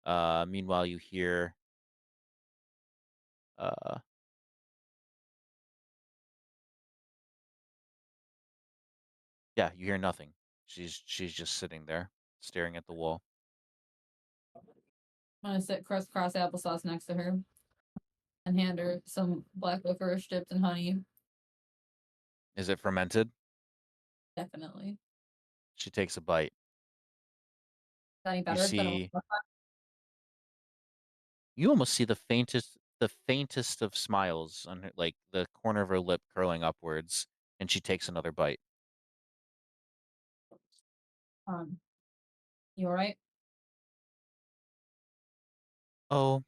Meanwhile, you hear uh, yeah, you hear nothing. She's just sitting there, staring at the wall. I'm gonna sit crisscross applesauce next to her and hand her some black licorice dipped in honey. Is it fermented? Definitely. She takes a bite. Any You better than a see, you almost see the faintest of smiles on her, like the corner of her lip curling upwards, and she takes another bite. You alright? Oh,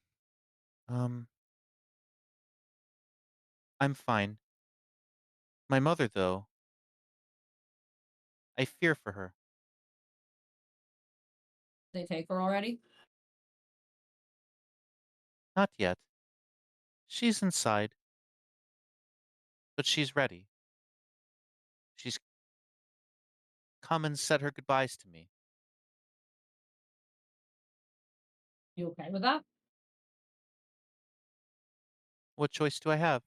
um, I'm fine. My mother, though, I fear for her. They take her already? Not yet. She's inside, but she's ready. She's come and said her goodbyes to me. You okay with that? What choice do I have?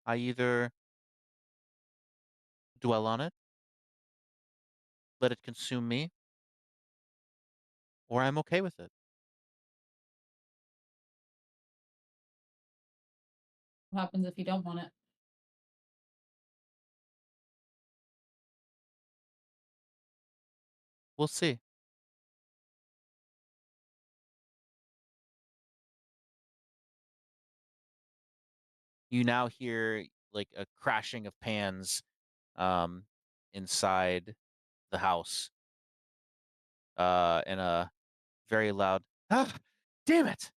I either dwell on it, let it consume me, or I'm okay with it. What happens if you don't want it? We'll see. You now hear like a crashing of pans um, inside the house and a very loud, ah, damn it!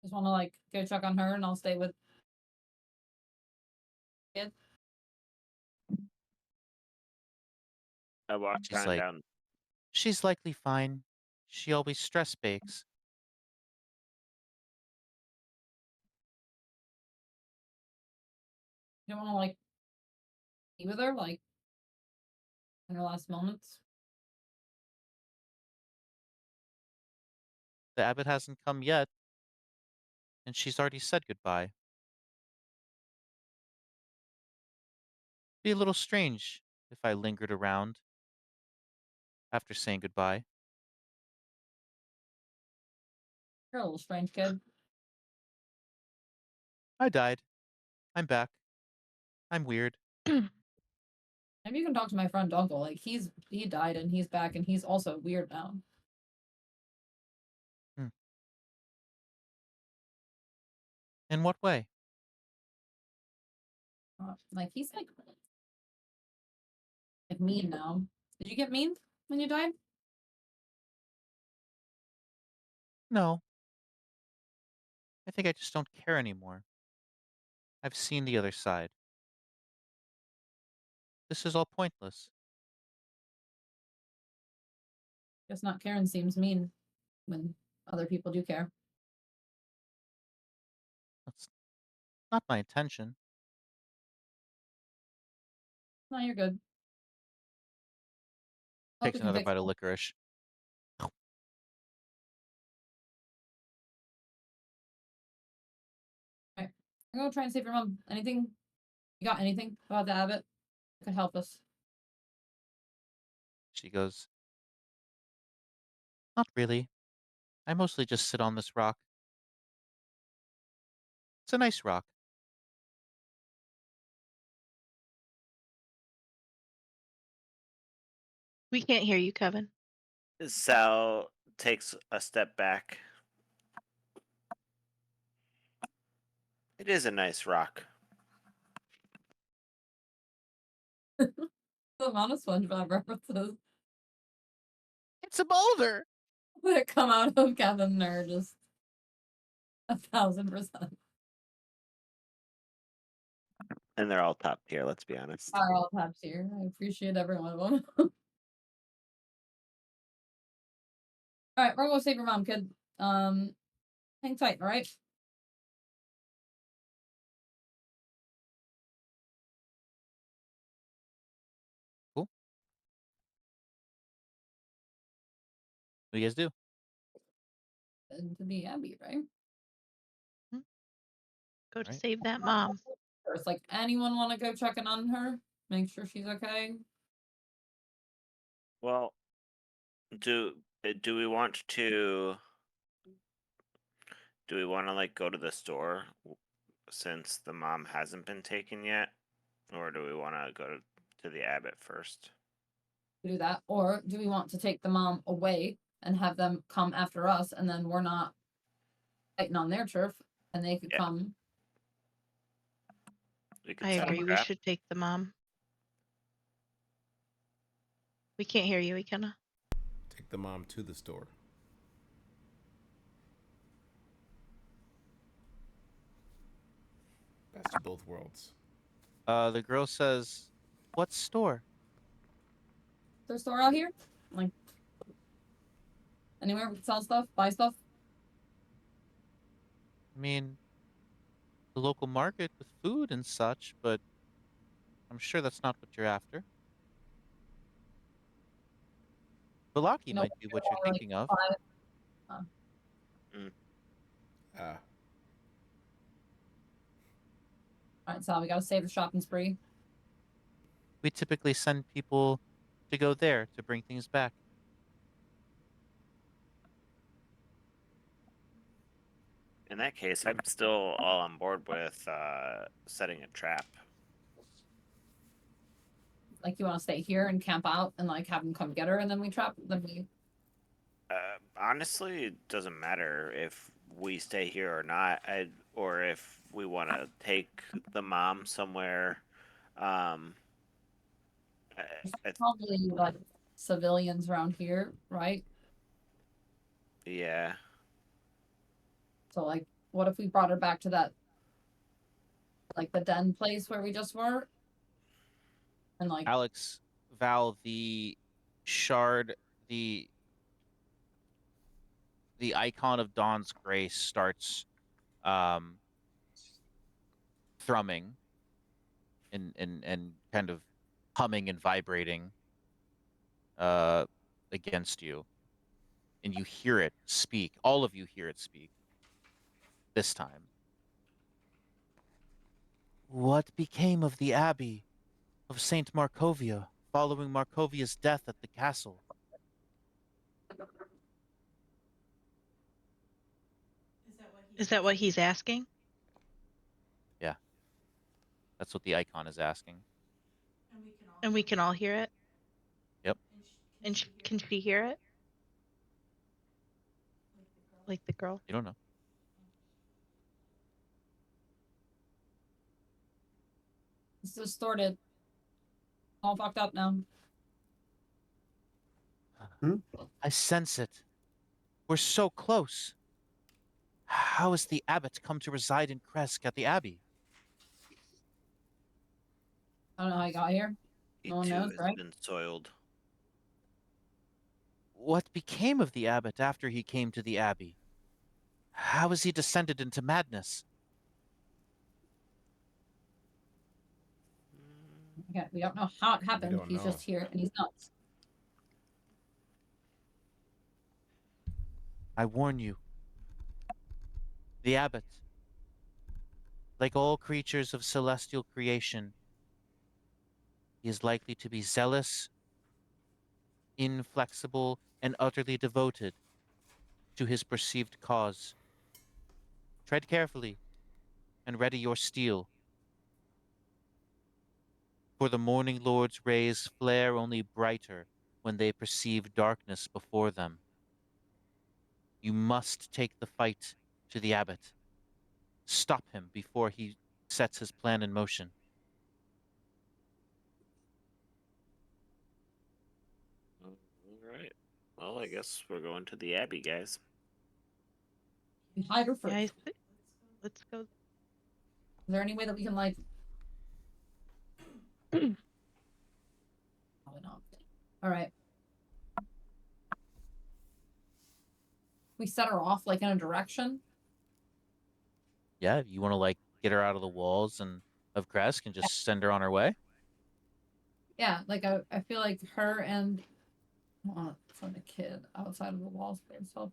Just wanna like go check on her and I'll stay with kid. I walked She's kind of like, down. she's likely fine. She always stress bakes. You don't wanna like be with her, like in her last moments. The abbot hasn't come yet, and she's already said goodbye. Be a little strange if I lingered around after saying goodbye. You're a little strange kid. I died. I'm back. I'm weird. Maybe you can talk to my friend Dunkel. Like he died and he's back and he's also weird now. Hmm. In what way? Like he's like mean now. Did you get mean when you died? No, I think I just don't care anymore. I've seen the other side. This is all pointless. Guess not caring seems mean when other people do care. That's Not my intention. No, you're good. I'll have Takes to another convict bite of you. licorice. Alright. I'm gonna try and save your mom. Anything? You got anything about the abbot that could help us? She goes, not really. I mostly just sit on this rock. It's a nice rock. We can't hear you, Kevin. Sal takes a step back. It is a nice rock. The amount of SpongeBob references It's a boulder. that come out of Kevin are just 1,000%. And they're all top tier, let's be honest. Are all top tier. I appreciate every one of them. Alright, we're gonna go save your mom, kid. Hang tight, alright? Cool. What do you guys do? Into the Abbey, right? Go to Right. save that mom. First, like, anyone want to go check in on her? Make sure she's okay? Well, do we want to like go to the store since the mom hasn't been taken yet, or do we want to go to the Abbot first? Do that, or do we want to take the mom away and have them come after us, and then we're not fighting on their turf, and they could Yeah. come? We could I set up a agree. We trap. should take the mom. We can't hear you, Ikenna. Take the mom to the store. Best of both worlds. The girl says, what store? Is there a store out here? Like, anywhere we can sell stuff, buy stuff? I mean, the local market with food and such, but I'm sure that's not what you're after. Balaki You know, might be what you're like, thinking of. buy- Ah, Alright, so we gotta save the shopping spree. We typically send people to go there to bring things back. In that case, I'm still all on board with setting a trap. Like, you want to stay here and camp out and like have them come get her, and then we trap. Then we. Honestly, it doesn't matter if we stay here or not, or if we want to take the mom somewhere. Um, I, There's I, probably like civilians around here, right? yeah, So like, what if we brought her back to that, like the den place where we just were, and like, Alex, Val, the shard, the icon of Dawn's Grace starts um, thrumming and kind of humming and vibrating uh, against you. And you hear it speak. All of you hear it speak this time. What became of the Abbey of Saint Markovia following Markovia's death at the castle? Is that what he's asking? Yeah, that's what the icon is asking. And we can all hear it? Yep. And can she hear it? Like the girl? You don't know. it's distorted. All fucked up now. I sense it. We're so close. How has the abbot come to reside in Kresk at the Abbey? I don't know how he got here. he No one too knows, has right? been soiled. What became of the abbot after he came to the Abbey? How has he descended into madness? Again, we don't know how it happened. don't He's know. just here and he's nuts. I warn you, the abbot, like all creatures of celestial creation, he is likely to be zealous, inflexible, and utterly devoted to his perceived cause. Tread carefully and ready your steel, for the morning lord's rays flare only brighter when they perceive darkness before them. You must take the fight to the abbot. Stop him before he sets his plan in motion. All right. Well, I guess we're going to the Abbey, guys. We hide her first. Yeah, Is let's go. there any way that we can like? Probably not. All right. We set her off like in a direction. Yeah, if you want to like get her out of the walls and of Kresk and just send her on her way. Yeah, like I feel like her and I don't want to send a kid outside of the walls by himself.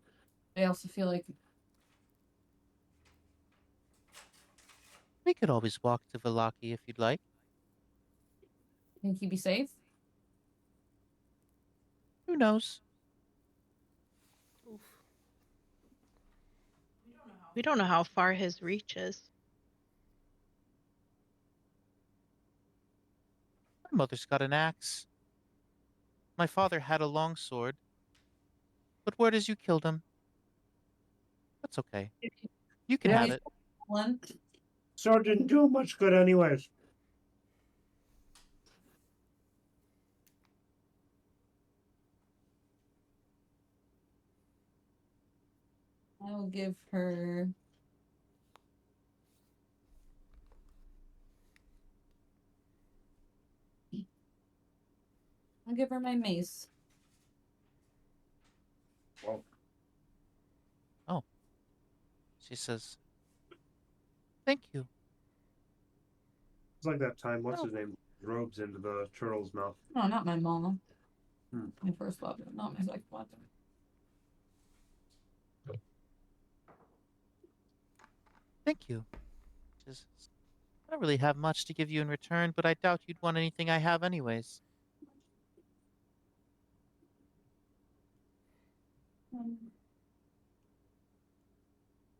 I also feel like We could always walk to Vallaki if you'd like. think he'd be safe. Who knows? We don't know how far his reach is. My mother's got an axe. My father had a long sword. But word is you killed him. That's okay. You can Yeah. have it. One. Sword didn't do much good, anyways. I will give her. I'll give her my mace. Well, She says, "Thank you." it's like that time. What's Oh. his name? Robes into the turtle's mouth. No, not my mama. Hmm. My first weapon, not my second weapon. Thank you. She says, I don't really have much to give you in return, but I doubt you'd want anything I have anyways.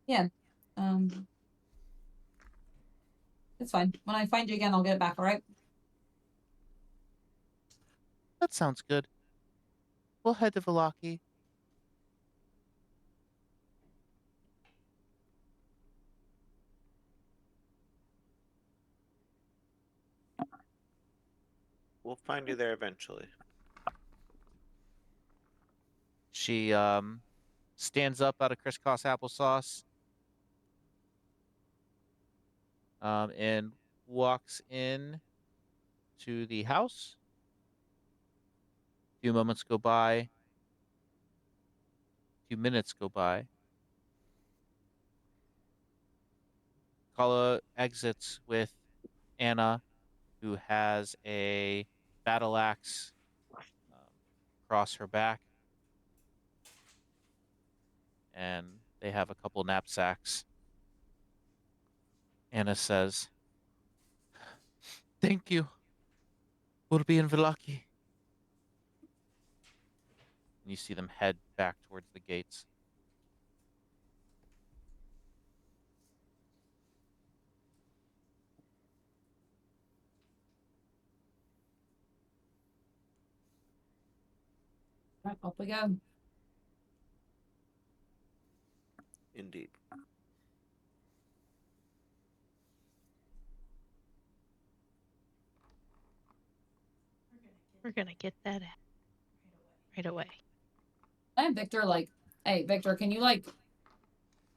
Yeah. It's fine. When I find you again, I'll get it back. All right. That sounds good. We'll head to Vallaki. We'll find you there eventually. She stands up out of crisscross applesauce and walks in to the house. A few moments go by. A few minutes go by. Kala exits with Anna, who has a battle axe across her back. And they have a couple knapsacks. Anna says, "Thank you. We'll be in Vallaki." And you see them head back towards the gates. All right, up we go. Indeed. We're gonna get that right away. I have Victor like, hey Victor, can you like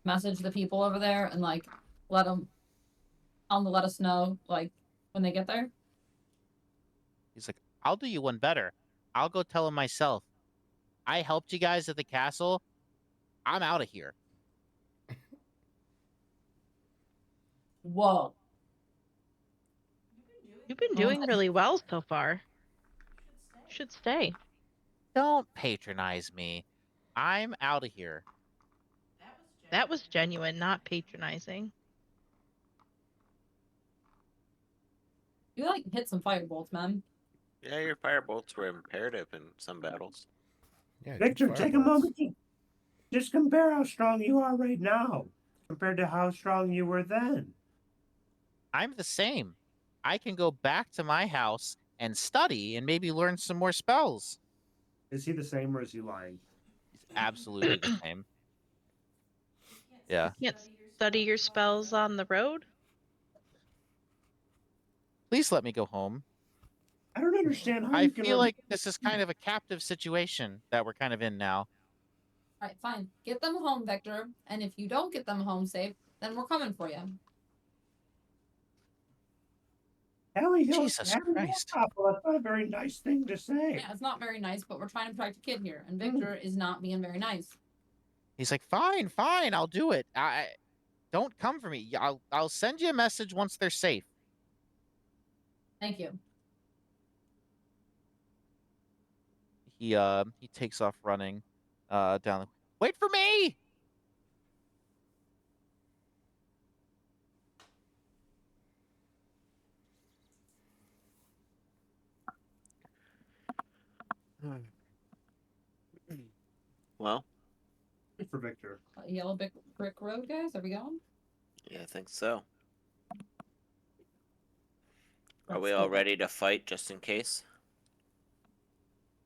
message the people over there and like let them let us know like when they get there? He's like, "I'll do you one better. I'll go tell him myself. I helped you guys at the castle. I'm out of here." Whoa. You've been Oh, doing really well so far. You should stay. Don't patronize me. I'm out of here. That was genuine, not patronizing. You like hit some firebolts, man. Yeah, your firebolts were imperative in some battles. Yeah, Victor, good take a firebolts. moment to just compare how strong you are right now compared to how strong you were then. I'm the same. I can go back to my house and study and maybe learn some more spells. Is he the same or is he lying? He's absolutely the same. Yeah. You can't study your spells on the road? Please let me go home. I don't understand how I you can feel like this is kind of a captive situation that we're kind of in now. All right, fine. Get them home, Victor. And if you don't get them home safe, then we're coming for you. Ellie Hill. Jesus Christ. Well, that's not a very nice thing to say. Yeah, it's not very nice, but we're trying to protect a kid here, and Victor is not being very nice. He's like, fine, fine, I'll do it. I don't come for me. I'll send you a message once they're safe. Thank you. He takes off running down the wait for me. Well, Good for Victor. Yellow brick road, guys. Are we going? yeah, I think so. Are Let's we go. all ready to fight just in case?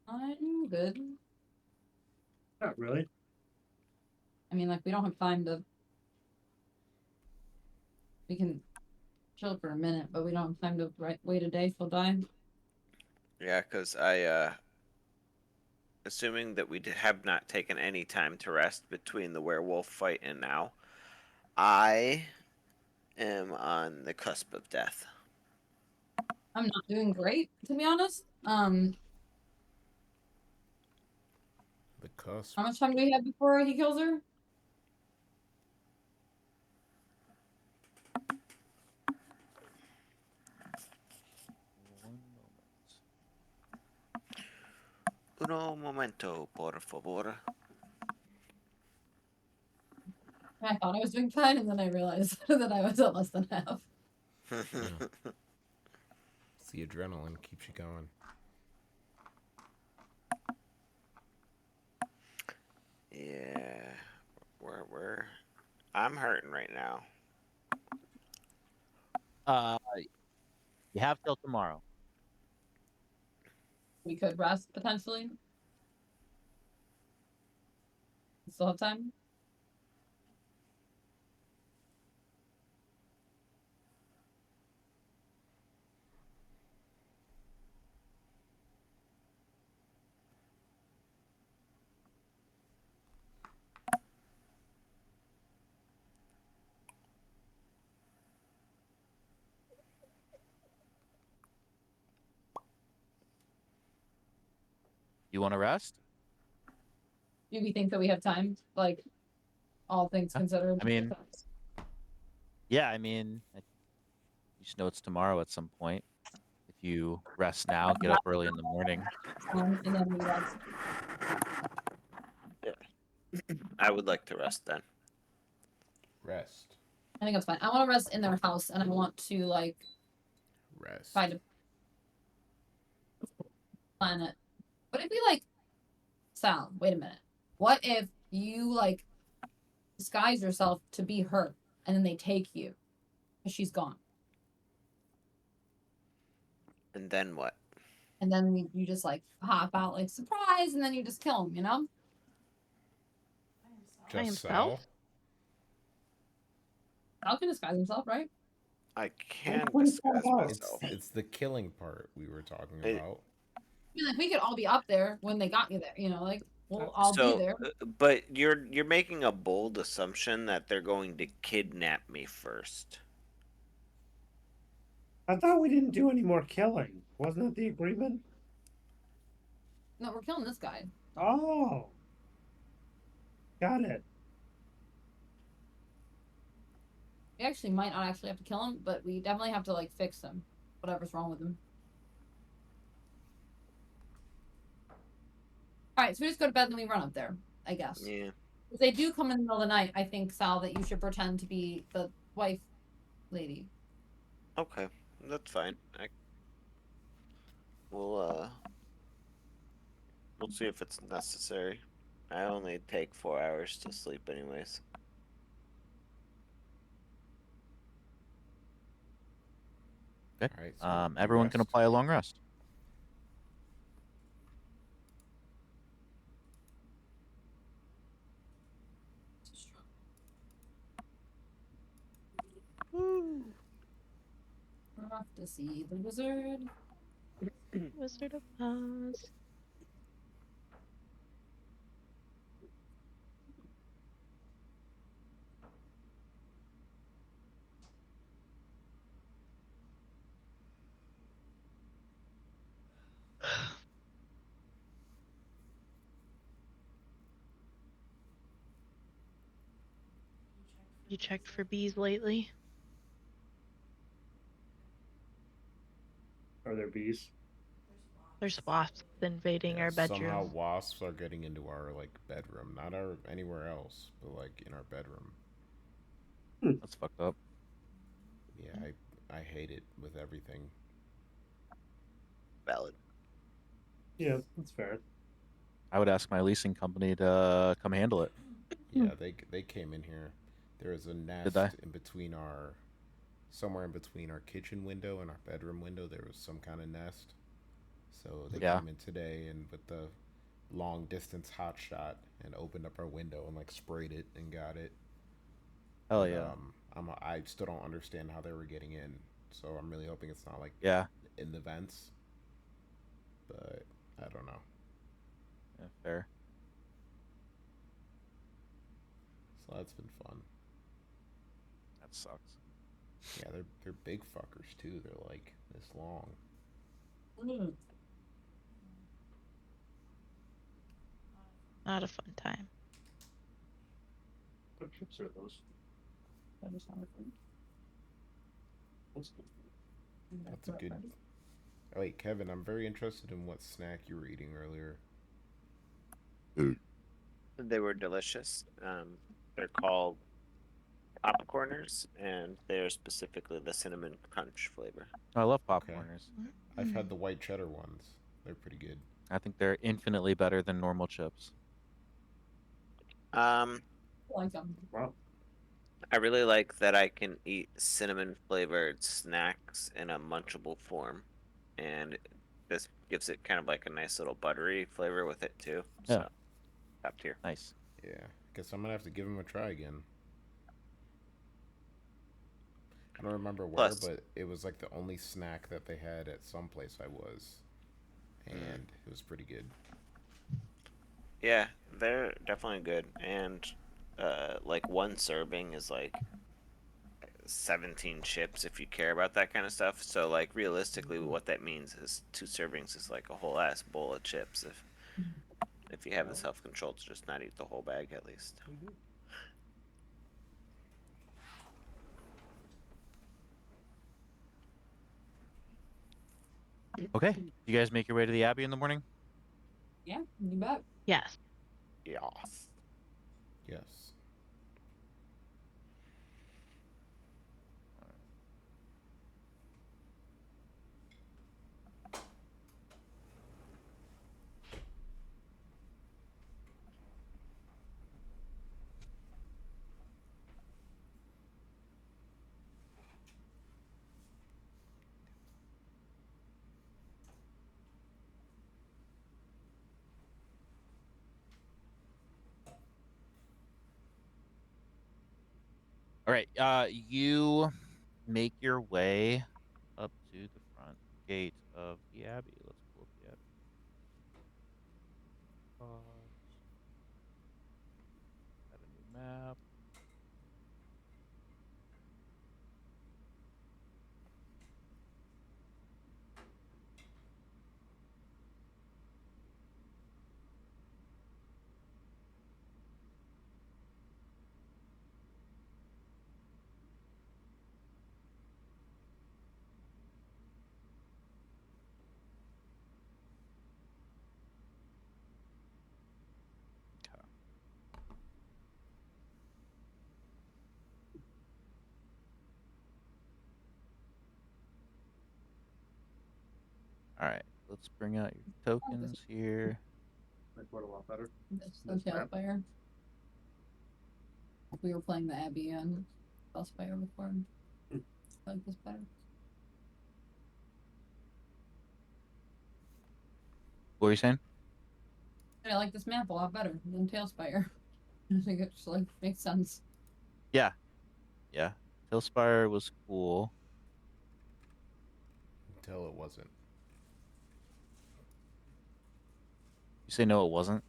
I'm good. Not really. I mean, like, we don't have time to. We can chill for a minute, but we don't have time to wait a day till die. Yeah, because assuming that we have not taken any time to rest between the werewolf fight and now, I am on the cusp of death. I'm not doing great, to be honest. The cusp. How much time do we have before he kills her? Uno momento, por favor. I thought I was doing fine, and then I realized that I was at less than half. It's the adrenaline keeps you going. Yeah, we're I'm hurting right now. You have till tomorrow. We could rest potentially. Still have time. You want to rest? Do we think that we have time? Like, all things considered. I mean, yeah, I mean, you should know it's tomorrow at some point. If you rest now, get up early in the morning. And then we rest. I would like to rest then. Rest. I think that's fine. I want to rest in their house, and I want to like Rest. try to plan it. What if we like, Sal? Wait a minute. What if you like disguise yourself to be her, and then they take you, because she's gone, And then what? and then you just like hop out like surprise, and then you just kill him. You know? By Just himself? Sal? Sal can disguise himself, right? I can't What is disguise that about? myself. It's the killing part we were talking It- about. I mean, like we could all be up there when they got you there. You know, like we'll all So, be there. but you're making a bold assumption that they're going to kidnap me first. I thought we didn't do any more killing. Wasn't that the agreement? No, we're killing this guy. Oh. Got it. We actually might not actually have to kill him, but we definitely have to like fix him. whatever's wrong with him. All right, so we just go to bed and then we run up there, I guess. Yeah. If they do come in the middle of the night, I think, Sal, that you should pretend to be the wife lady. Okay, that's fine. We'll see if it's necessary. I only take 4 hours to sleep, anyways. Okay. All right. So we Everyone can rest. apply a long rest. We're off to see the wizard. Wizard of Oz. You checked for bees lately? Are there bees? There's wasps invading Yeah, our somehow bedroom. wasps are getting into our like bedroom, not our anywhere else, but like in our bedroom. That's fucked up. Yeah, I hate it with everything. Valid. Yeah, that's fair. I would ask my leasing company to come handle it. Yeah, they came in here. There was a Did they? nest in between our somewhere in between our kitchen window and our bedroom window. There was some kind of nest. So they Yeah. came in today and with the long distance hot shot and opened up our window and like sprayed it and got it. Hell But yeah. I still don't understand how they were getting in. So I'm really hoping it's not like Yeah. in the vents. But I don't know. Yeah, fair. So that's been fun. That sucks. Yeah, they're big fuckers too. They're like this long. Not a fun time. What chips are those? That is not a thing. What's the That's a good. Oh wait, Kevin, I'm very interested in what snack you were eating earlier. They were delicious. They're called popcorners, and they're specifically the cinnamon crunch flavor. I love Okay. popcorners. I've had the white cheddar ones. They're pretty good. I think they're infinitely better than normal chips. Um, Like them. Wow. I really like that I can eat cinnamon flavored snacks in a munchable form, and this gives it kind of like a nice little buttery flavor with it too. Yeah. So, top tier. Nice. Yeah, guess I'm gonna have to give them a try again. I don't remember where, Plus, but it was like the only snack that they had at some place I was, and it was pretty good. yeah, they're definitely good, and like one serving is like 17 chips if you care about that kind of stuff. So like realistically, what that means is 2 servings is like a whole ass bowl of chips if you have the self control to just not eat the whole bag at least. Okay. You guys make your way to the Abbey in the morning? Yeah, you bet. Yes. Yes. Yes. All right. You make your way up to the front gate of the Abbey. Let's pull up the Abbey. Pause. Add a new map. All right, let's bring out your tokens here. Like what, a lot better? It's the This map? Tailspire. We were playing the Abbey and Tailspire before. I like this better. What were you saying? I like this map a lot better than Tailspire. I think it just like makes sense. Yeah. Tailspire was cool. Until it wasn't. You say no, it wasn't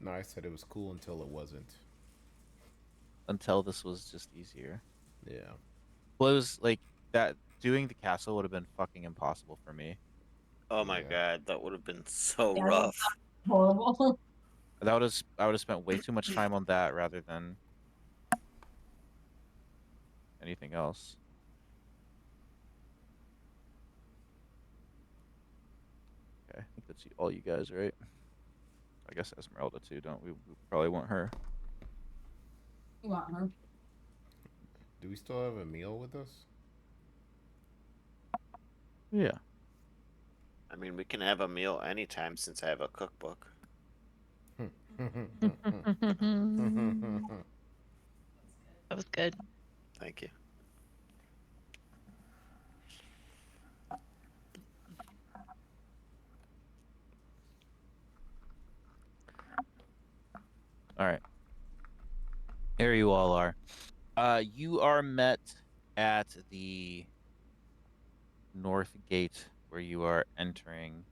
No, I said it was cool until it wasn't. until this was just easier. Yeah. Well, it was like that. Doing the castle would have been fucking impossible for me. Oh my Yeah. god, that would have been so Yeah, rough. Horrible. I would have spent way too much time on that rather than anything else. Okay, I think that's all you guys, right? I guess Esmeralda too, don't we? We probably want her. You want her? Do we still have a meal with us? Yeah. I mean, we can have a meal anytime since I have a cookbook. That was good. Thank you. All right. Here you all are. You are met at the north gate where you are entering.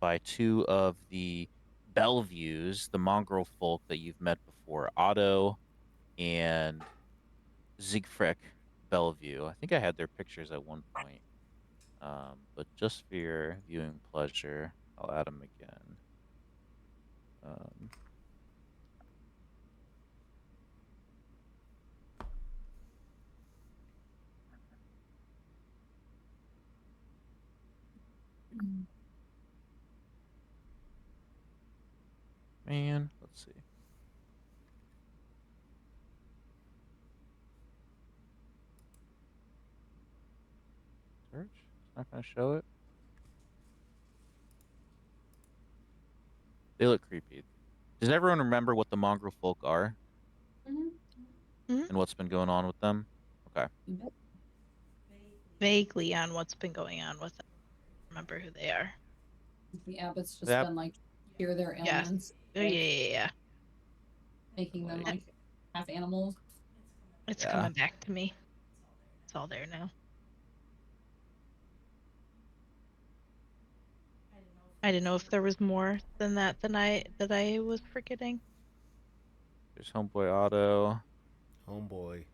By two of the Bellevues, the mongrel folk that you've met before, Otto and Siegfried Bellevue. I think I had their pictures at one point. But just for your viewing pleasure, I'll add them again. Man, let's see. Search? It's not going to show it. They look creepy. Does everyone remember what the mongrel folk are Mm-hmm. and what's been going on with them? Okay. Vaguely on what's been going on with them. Remember who they are. The Abbotts just Yep. been like cure their Yes. ailments, Oh yeah. making them Like- like half animals. It's Yeah. coming back to me. It's all there now. I didn't know if there was more than that that I was forgetting. There's Homeboy Otto. Homeboy.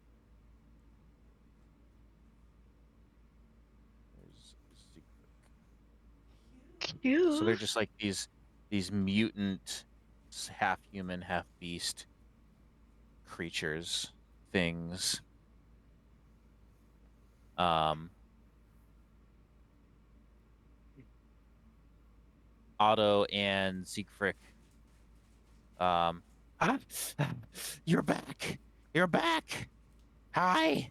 There's Siegfried. Cute. So they're just like these mutant, half human, half beast creatures, things. Otto and Siegfried. Ah, you're back. You're back. Hi.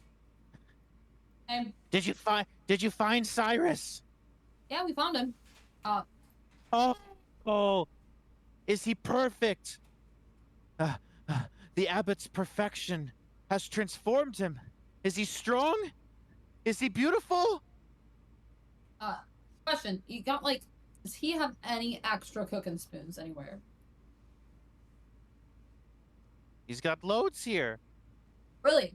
And Did you find Cyrus? yeah, we found him. Oh, is he perfect? Uh, the abbot's perfection has transformed him. Is he strong? Is he beautiful? Question: You got like, does he have any extra cooking spoons anywhere? He's got loads here. Really?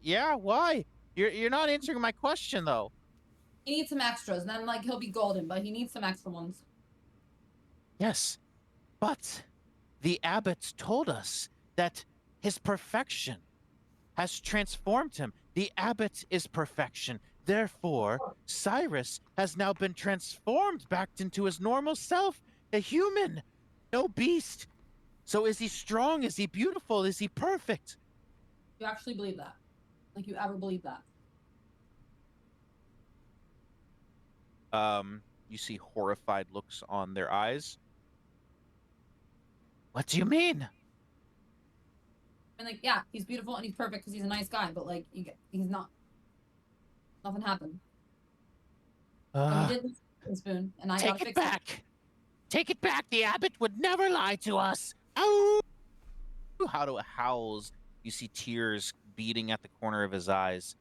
Yeah, why? You're not answering my question though. He needs some extras, and then like he'll be golden, but he needs some extra ones. Yes, but the abbot told us that his perfection has transformed him. The abbot is perfection. Therefore, Cyrus has now been transformed back into his normal self, a human, no beast. So is he strong? Is he beautiful? Is he perfect? You actually believe that? Like you ever believe that? You see horrified looks on their eyes. What do you mean? And like, yeah, he's beautiful and he's perfect because he's a nice guy, but like, he's not. Nothing happened. And we did lose the spoon, and I Take gotta it fix it. back. Take it back. The abbot would never lie to us. Oh! Otto howls. You see tears beating at the corner of his eyes.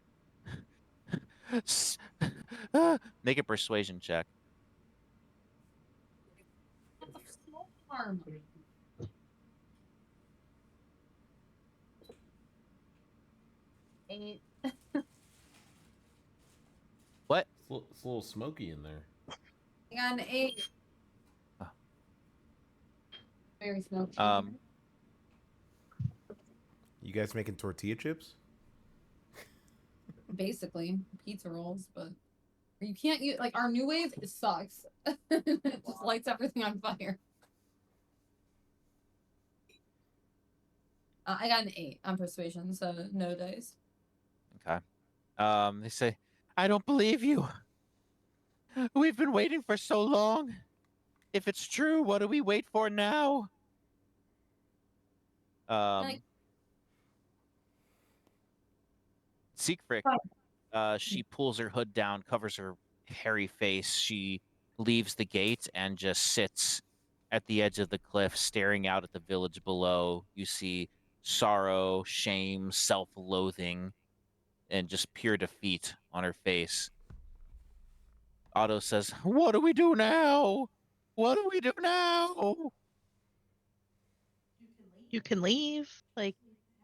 Make a persuasion check. What the small arm? 8. What? It's a little smoky in there. I got an 8. Oh. Very smoky. You guys making tortilla chips? Basically, pizza rolls, but you can't use like our new wave. It sucks. It just lights everything on fire. I got an 8 on persuasion, so no dice. Okay. They say, I don't believe you. We've been waiting for so long. If it's true, what do we wait for now? Like- Siegfried, she pulls her hood down, covers her hairy face. She leaves the gate and just sits at the edge of the cliff, staring out at the village below. You see sorrow, shame, self-loathing, and just pure defeat on her face. Otto says, what do we do now? What do we do now? You can leave, like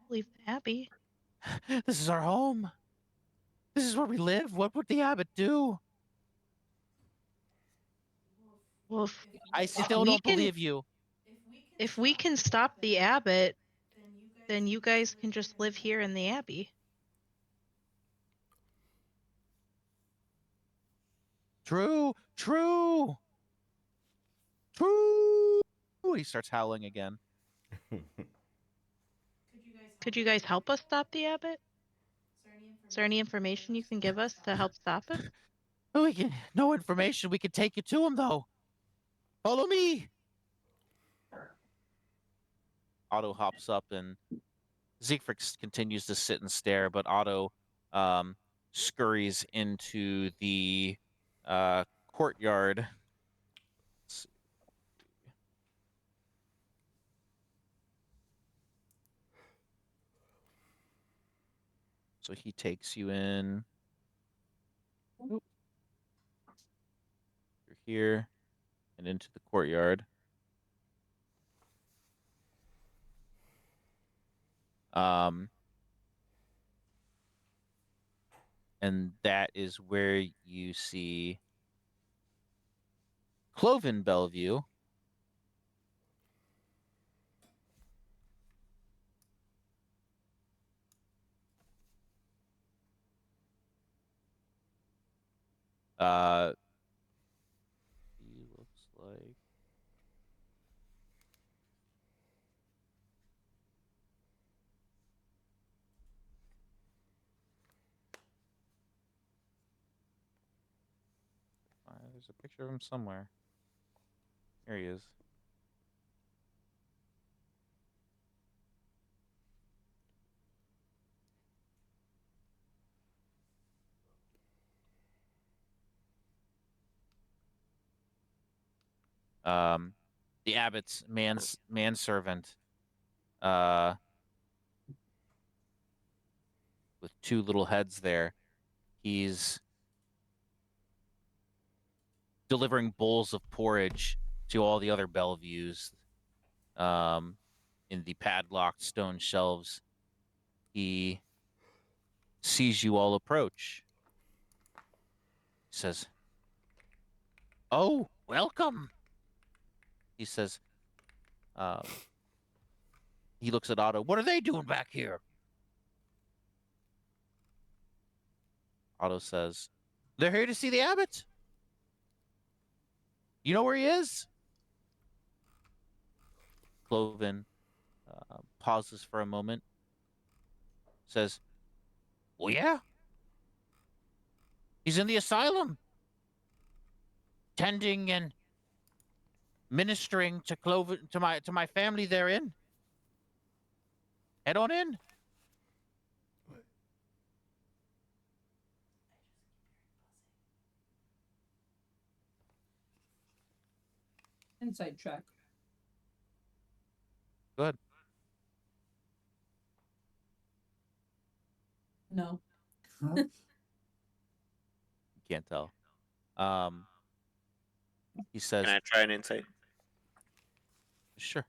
leave the abbey. This is our home. This is where we live. What would the abbot do? Well, I still we don't can- believe you. if we can stop the abbot, then you guys can just live here in the abbey. True, true, true. He starts howling again. Could you guys help us stop the abbot? Is there any information you can give us to help stop it? We can, no information. We can take you to him, though. Follow me. Otto hops up and Siegfried continues to sit and stare, but Otto scurries into the courtyard. So he takes you in. Oop. You're here and into the courtyard. And that is where you see Cloven Bellevue. He looks like there's a picture of him somewhere. Here he is. The abbot's manservant, uh, with two little heads there. He's delivering bowls of porridge to all the other Bellevues, in the padlocked stone shelves. He sees you all approach. He says, "Oh, welcome." He says, um, he looks at Otto. What are they doing back here? Otto says, they're here to see the abbot. You know where he is? Cloven pauses for a moment, says, well, yeah. He's in the asylum, tending and ministering to Cloven, to my family therein. Head on in. Insight check. Good. No. Can't tell. He says, Can I try an insight? "Sure."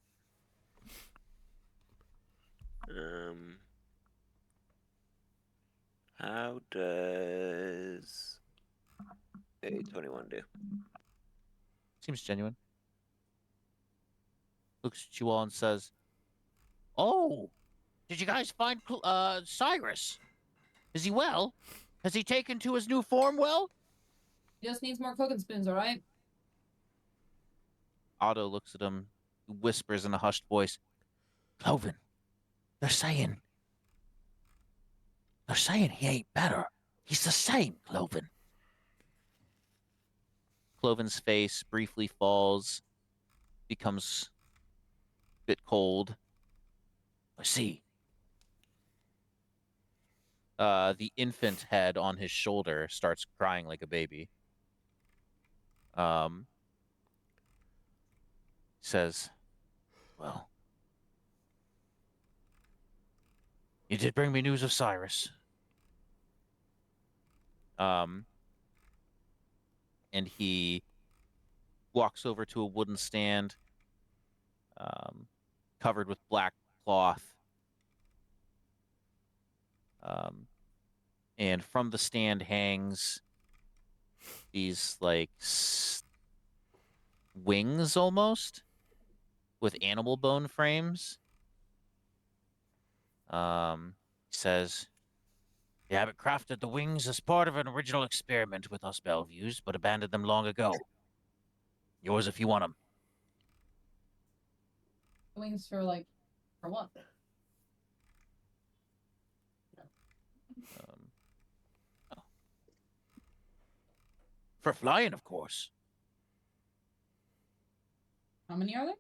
How does a 21 do? Seems genuine. Looks at you all and says, "Oh, did you guys find Cyrus? Is he well? Has he taken to his new form well?" He just needs more cooking spoons, all right? Otto looks at him, whispers in a hushed voice, "Cloven, they're saying he ain't better. He's the same, Cloven." Cloven's face briefly falls, becomes a bit cold. "I see." The infant head on his shoulder starts crying like a baby. Says, "Well, you did bring me news of Cyrus." And he walks over to a wooden stand, covered with black cloth. And from the stand hangs these like wings almost with animal bone frames. He says, "The Abbot crafted the wings as part of an original experiment with us Belleviews, but abandoned them long ago. Yours if you want them." Wings for what? Oh. For flying, of course. How many are there?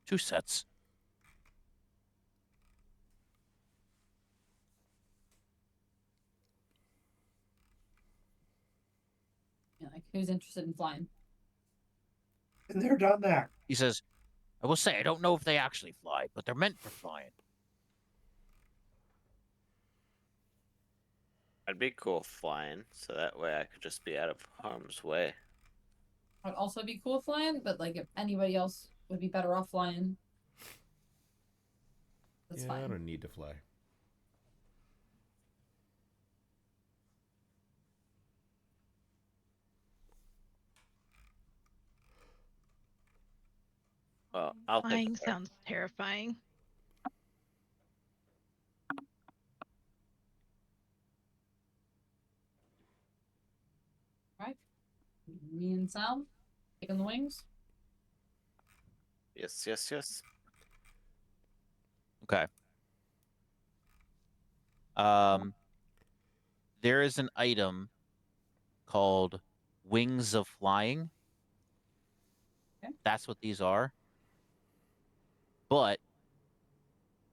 Two sets. Yeah, who's interested in flying? And they're done that. He says, "I will say, I don't know if they actually fly, but they're meant for flying." I'd be cool flying, so that way I could just be out of harm's way. I'd also be cool flying, but if anybody else would be better off flying, that's I fine. don't need to fly. Well, I'll Flying think. sounds terrifying. Right? Me and Sal taking the wings. Yes, yes, yes. Okay. There is an item called Wings of Flying. Okay. That's what these are. But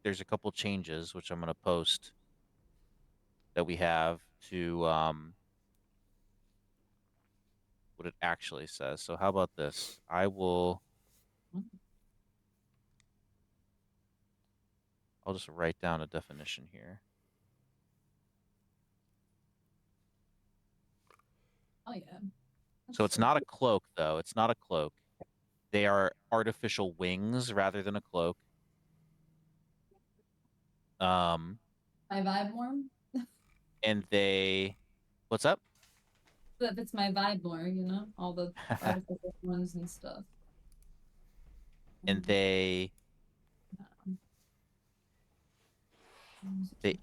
there's a couple changes which I'm going to post that we have to what it actually says. So how about this? I'll just write down a definition here. Oh yeah. So it's not a cloak, though. It's not a cloak. They are artificial wings rather than a cloak. My vibe more. And they, what's up? That fits my vibe more, all the artificial ones and stuff. And they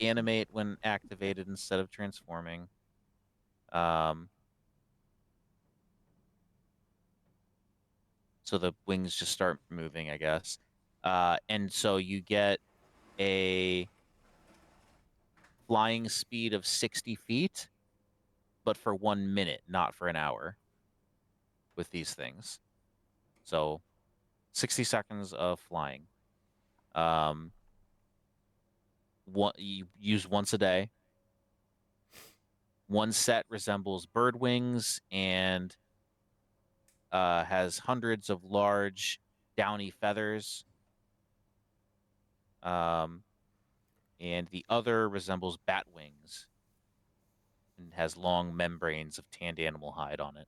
animate when activated instead of transforming. So the wings just start moving, I guess. And so you get a flying speed of 60 feet, but for 1 minute, not for an hour with these things. So 60 seconds of flying. You use once a day. One set resembles bird wings and has hundreds of large downy feathers. Um, and the other resembles bat wings and has long membranes of tanned animal hide on it.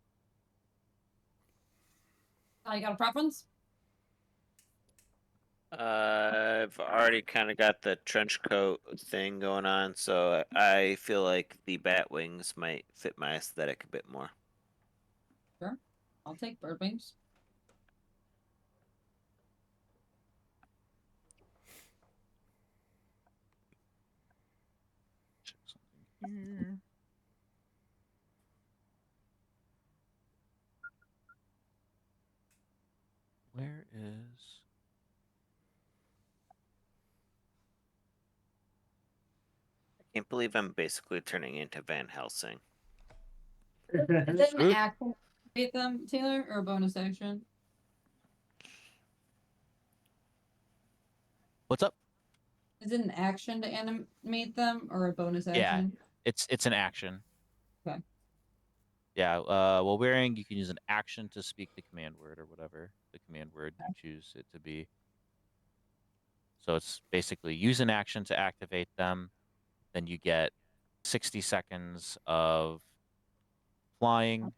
You got a preference? I've already kind of got the trench coat thing going on, so I feel like the bat wings might fit my aesthetic a bit more. Sure. I'll take bird wings. Check something here. Where is... I can't believe I'm basically turning into Van Helsing. Is it an Oop. activate them, Taylor, or a bonus action? What's up? Is it an action to animate them or a bonus Yeah. action? It's an action. Okay. Yeah, while wearing, you can use an action to speak the command word or whatever the command word you choose it to be. So it's basically use an action to activate them. Then you get 60 seconds of flying.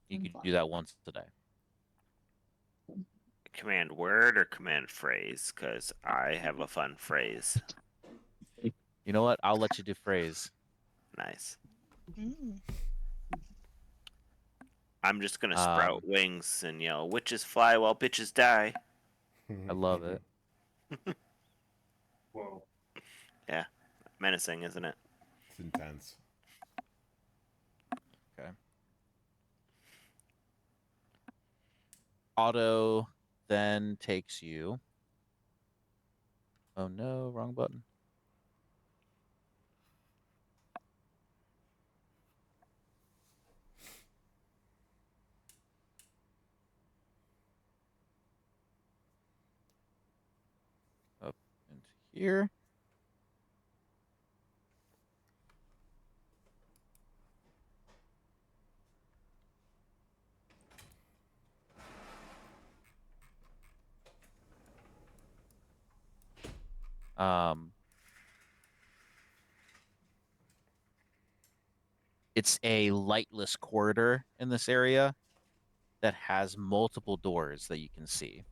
You can do that once a day. Command word or command phrase? Because I have a fun phrase. You know what? I'll let you do phrase. Nice. Mm. I'm just gonna sprout Um, wings and yell, "Witches fly while bitches die." I love it. Whoa. Yeah, menacing, isn't it? It's intense. Okay. Auto then takes you. Oh no, wrong button. Up into here. Um, it's a lightless corridor in this area that has multiple doors that you can see.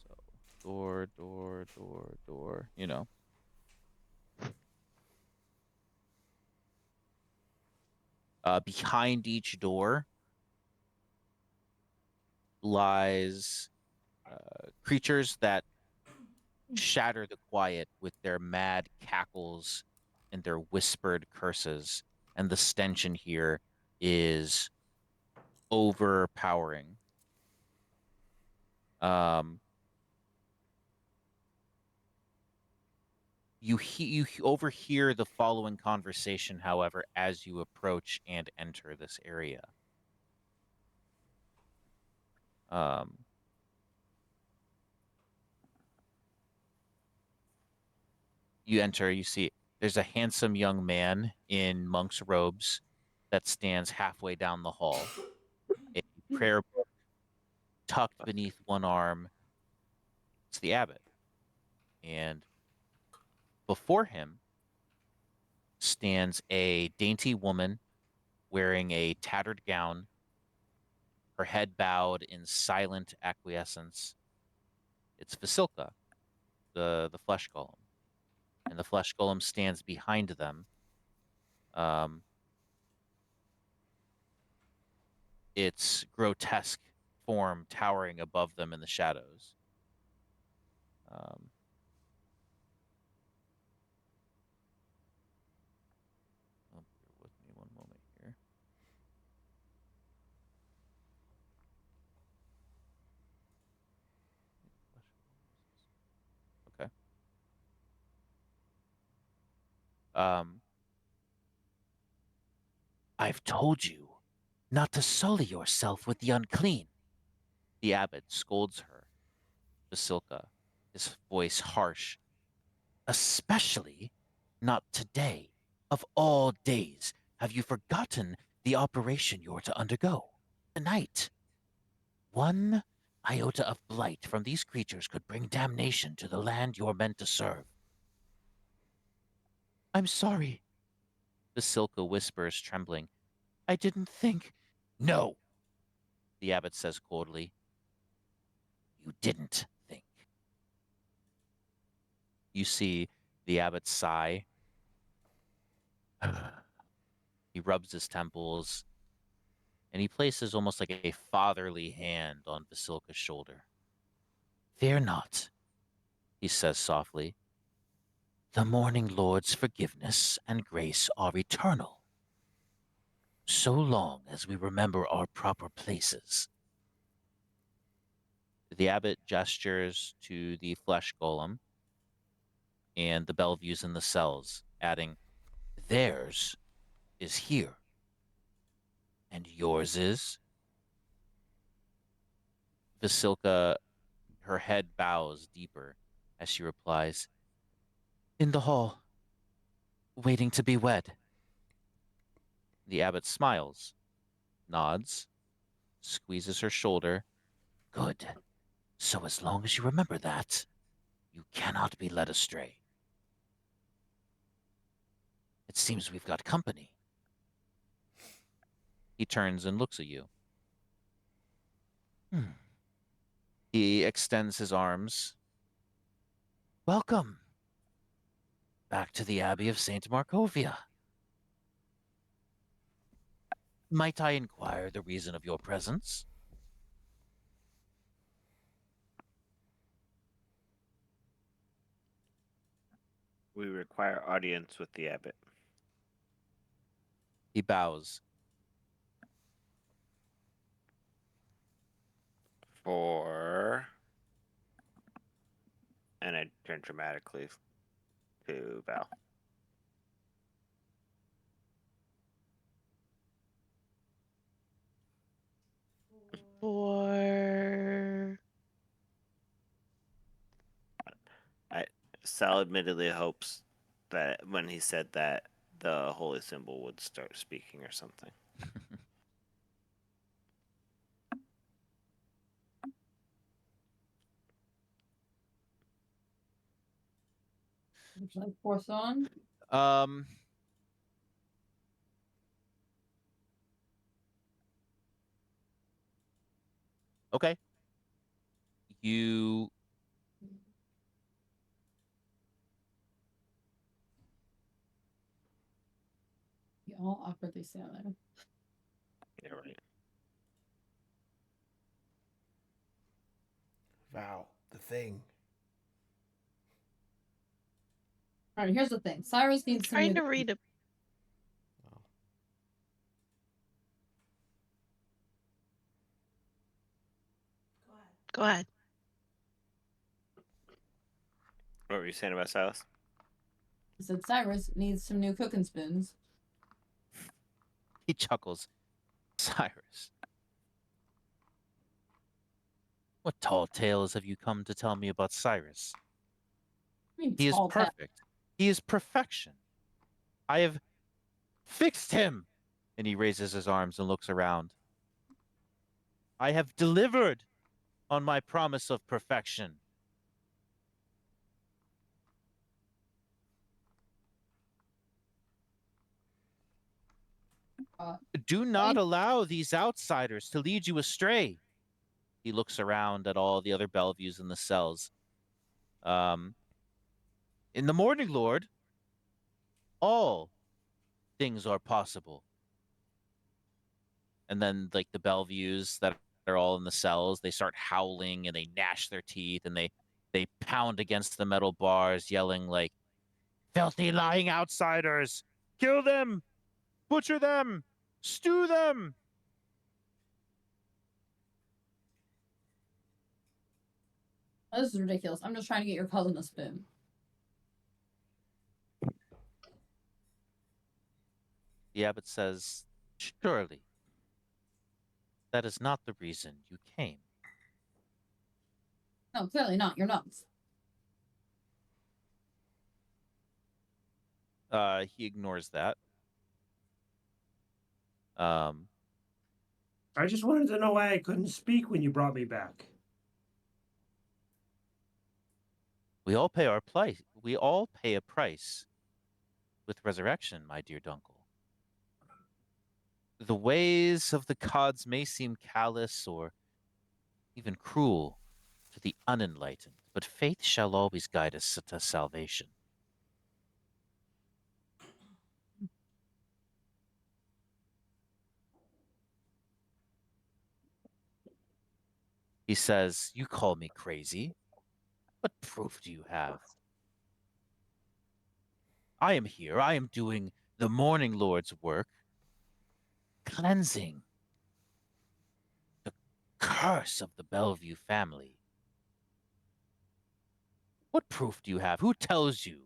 So door, door, door, door, you know. Behind each door lies creatures that shatter the quiet with their mad cackles and their whispered curses. And the stench in here is overpowering. Um, you overhear the following conversation, however, as you approach and enter this area. Um, you enter, you see there's a handsome young man in monk's robes that stands halfway down the hall, a prayer book tucked beneath one arm. It's the abbot. And before him stands a dainty woman wearing a tattered gown, her head bowed in silent acquiescence. It's Vasilka, the flesh golem. And the flesh golem stands behind them. Um, its grotesque form towering above them in the shadows. Um, bear with me one moment here. Okay. I've told you not to sully yourself with the unclean, The abbot scolds her, Basilka, his voice harsh. Especially not today. Of all days, have you forgotten the operation you're to undergo? Tonight. One iota of blight from these creatures could bring damnation to the land you're meant to serve. I'm sorry, Basilka whispers, trembling. I didn't think. No, the abbot says coldly. You didn't think. You see the abbot sigh. He rubs his temples, and he places almost like a fatherly hand on Basilka's shoulder. Fear not, he says softly. The Morning Lord's forgiveness and grace are eternal, so long as we remember our proper places. The abbot gestures to the flesh golem and the Bellevues in the cells, adding, theirs is here. And yours is? Vasilka, her head bows deeper as she replies, in the hall, waiting to be wed. The abbot smiles, nods, squeezes her shoulder. Good. So as long as you remember that, you cannot be led astray. It seems we've got company. He turns and looks at you. He extends his arms. Welcome back to the Abbey of St. Markovia. Might I inquire the reason of your presence? We require audience with the abbot. He bows. For. And I turn dramatically to Val. For Sal admittedly hopes that when he said that, the holy symbol would start speaking or something. Would you like force on? Um, okay. You You all awkwardly stand there. Yeah, right. Val, the thing. All right, here's the thing. Cyrus needs some trying new. to read a Go ahead. What were you saying about Silas? He said Cyrus needs some new cooking spoons. he chuckles. Cyrus. What tall tales have you come to tell me about Cyrus? I mean, He is tall tap. perfect. He is perfection. I have fixed him. And he raises his arms and looks around. I have delivered on my promise of perfection. Do not allow these outsiders to lead you astray. He looks around at all the other Bellevues in the cells. In the Morning Lord, all things are possible. And then, like, the Bellevues that are all in the cells, they start howling and they gnash their teeth and they pound against the metal bars, yelling like, "Filthy lying outsiders! Kill them! Butcher them! Stew them!" This is ridiculous. I'm just trying to get your cousin a spoon. The abbot says, "Surely, that is not the reason you came." No, clearly not. You're nuts. He ignores that. Um, I just wanted to know why I couldn't speak when you brought me back. we all pay our price. We all pay a price with resurrection, my dear Dunkel. The ways of the gods may seem callous or even cruel to the unenlightened, but faith shall always guide us to salvation. He says, "You call me crazy. What proof do you have? I am here. I am doing the Morning Lord's work, cleansing the curse of the Bellevue family. What proof do you have? Who tells you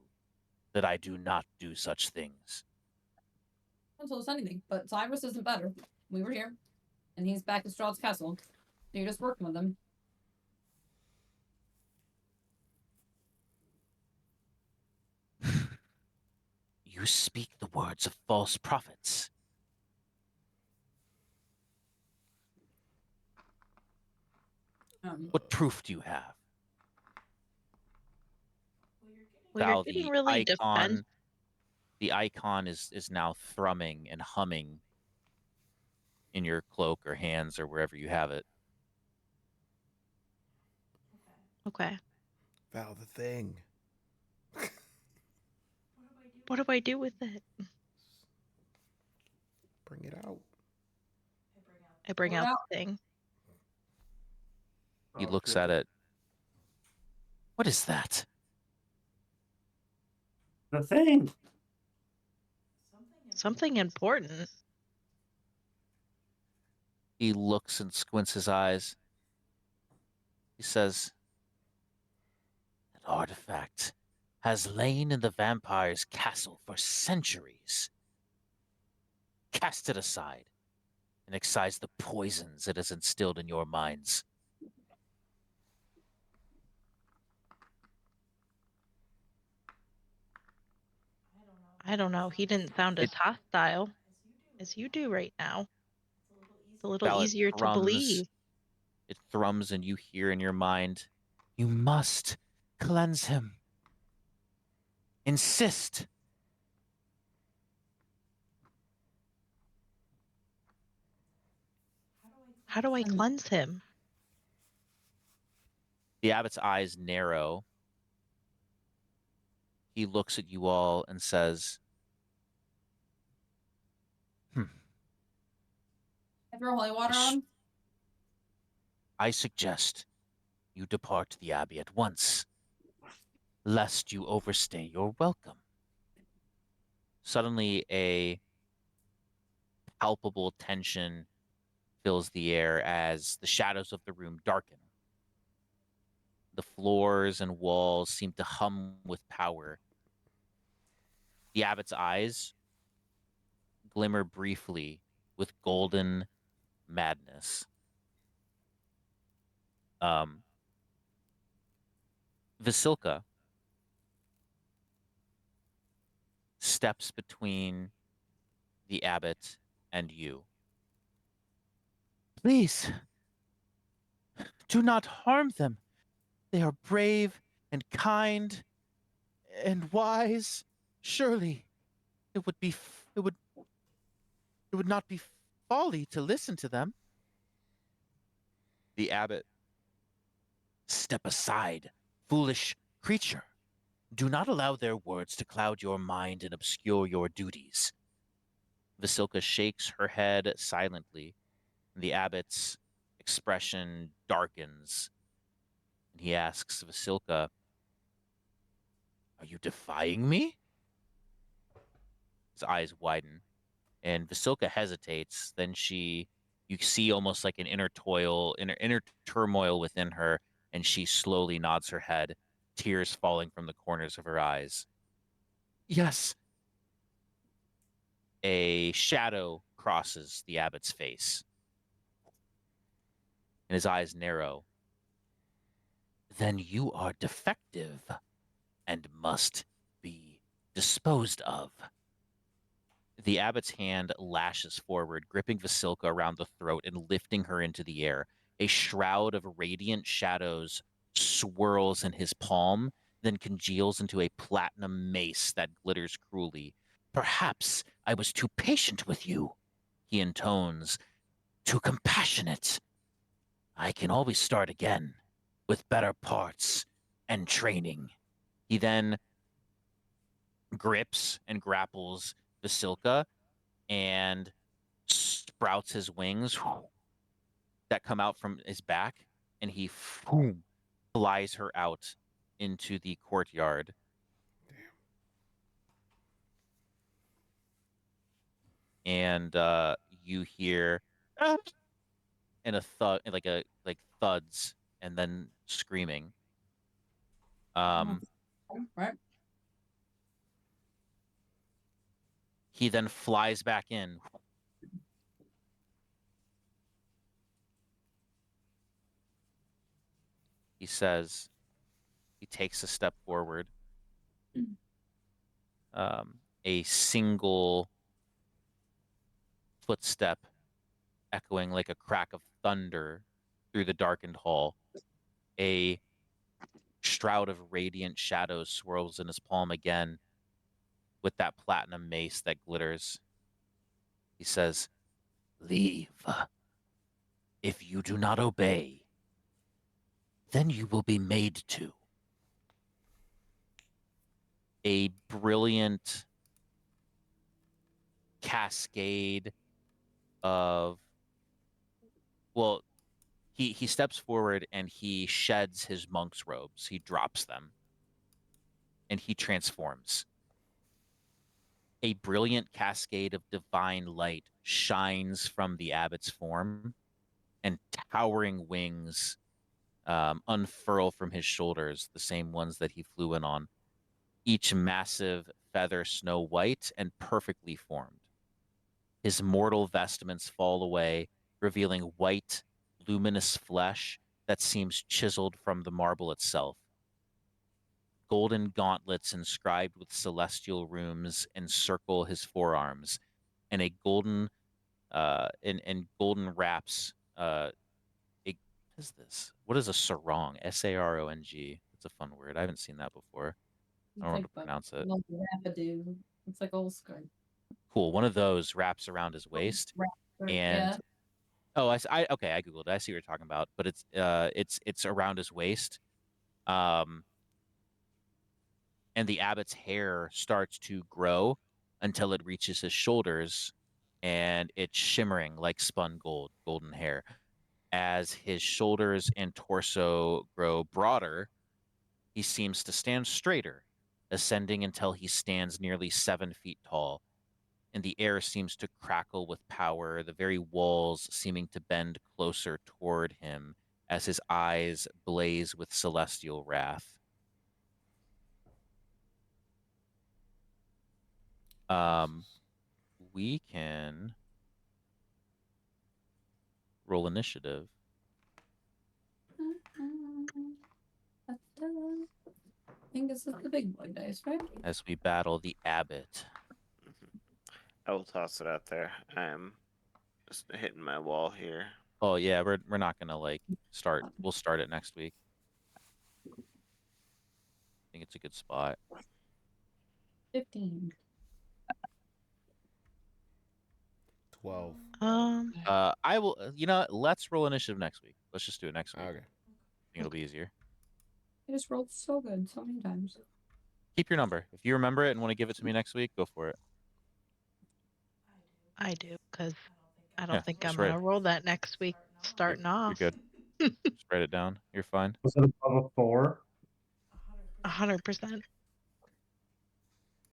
that I do not do such things?" No one told us anything, but Cyrus isn't better. We were here, and he's back at Strahd's castle. So you're just working with him. You speak the words of false prophets. What proof do you have? Well, you're Val, getting really defensive. the icon is now thrumming and humming in your cloak or hands or wherever you have it. Okay. Val, the thing. What do I do with it? Bring it out. I bring Pull it out out. the thing. He Oh, looks shit. at it. What is that? The thing. Something important. He looks and squints his eyes. He says, "That artifact has lain in the vampire's castle for centuries. Cast it aside and excise the poisons it has instilled in your minds." I don't know. He didn't sound as It hostile as you do right now. It's a little Val, easier to believe. it thrums, and you hear in your mind, "You must cleanse him. Insist." How do I cleanse him? The abbot's eyes narrow. He looks at you all and says, I throw holy water Sh- on him. "I suggest you depart the abbey at once, lest you overstay your welcome." Suddenly, a palpable tension fills the air as the shadows of the room darken. The floors and walls seem to hum with power. The abbot's eyes glimmer briefly with golden madness. Um, Vasilka steps between the abbot and you. "Please, do not harm them. They are brave and kind and wise. Surely it would be it would not be folly to listen to them." The abbot, "Step aside, foolish creature. Do not allow their words to cloud your mind and obscure your duties." Vasilka shakes her head silently. The abbot's expression darkens, and he asks Vasilka, "Are you defying me?" His eyes widen, and Vasilka hesitates. Then you see almost like an inner turmoil within her, and she slowly nods her head, tears falling from the corners of her eyes. "Yes." A shadow crosses the abbot's face, and his eyes narrow. then you are defective and must be disposed of. The abbot's hand lashes forward, gripping Vasilka around the throat and lifting her into the air. A shroud of radiant shadows swirls in his palm, then congeals into a platinum mace that glitters cruelly. Perhaps I was too patient with you, he intones, too compassionate. I can always start again with better parts and training. He then grips and grapples Vasilka and sprouts his wings that come out from his back, and he flies her out into the courtyard. And you hear and a thud, like thuds, and then screaming. Right. He then flies back in. He says, he takes a step forward. A single footstep echoing like a crack of thunder through the darkened hall. A shroud of radiant shadows swirls in his palm again with that platinum mace that glitters. He says, "Leave. If you do not obey, then you will be made to." A brilliant cascade of, well, he steps forward and he sheds his monk's robes. He drops them and he transforms. A brilliant cascade of divine light shines from the abbot's form, and towering wings unfurl from his shoulders, the same ones that he flew in on, each massive feather snow white and perfectly formed. His mortal vestments fall away, revealing white, luminous flesh that seems chiseled from the marble itself. Golden gauntlets inscribed with celestial runes encircle his forearms, and a golden and golden wraps a, what is this? What is a sarong? Sarong. It's a fun word. I haven't seen that before. I don't know how to pronounce it. Rapidu. It's like old skirt. Cool. One of those wraps around his waist, and Yeah. oh, okay, I googled it. I see what you're talking about, but it's around his waist, and the abbot's hair starts to grow until it reaches his shoulders, and it's shimmering like spun gold, golden hair. As his shoulders and torso grow broader, he seems to stand straighter, ascending until he stands nearly 7 feet tall, and the air seems to crackle with power, the very walls seeming to bend closer toward him as his eyes blaze with celestial wrath. We can roll initiative I think this is the big boy dice, right? as we battle the abbot. I will toss it out there. I'm just hitting my wall here. Oh yeah, we're not gonna like start. We'll start it next week. I think it's a good spot. 15. 12. I will. You know, let's roll initiative next week. Let's just do it next week. Okay. I think it'll be easier. I just rolled so good so many times. Keep your number. If you remember it and want to give it to me next week, go for it. I do, because I don't Yeah, think I'm just write going to roll that next week starting off. You're good. Just write it down. You're fine. Was it above a 4? 100%.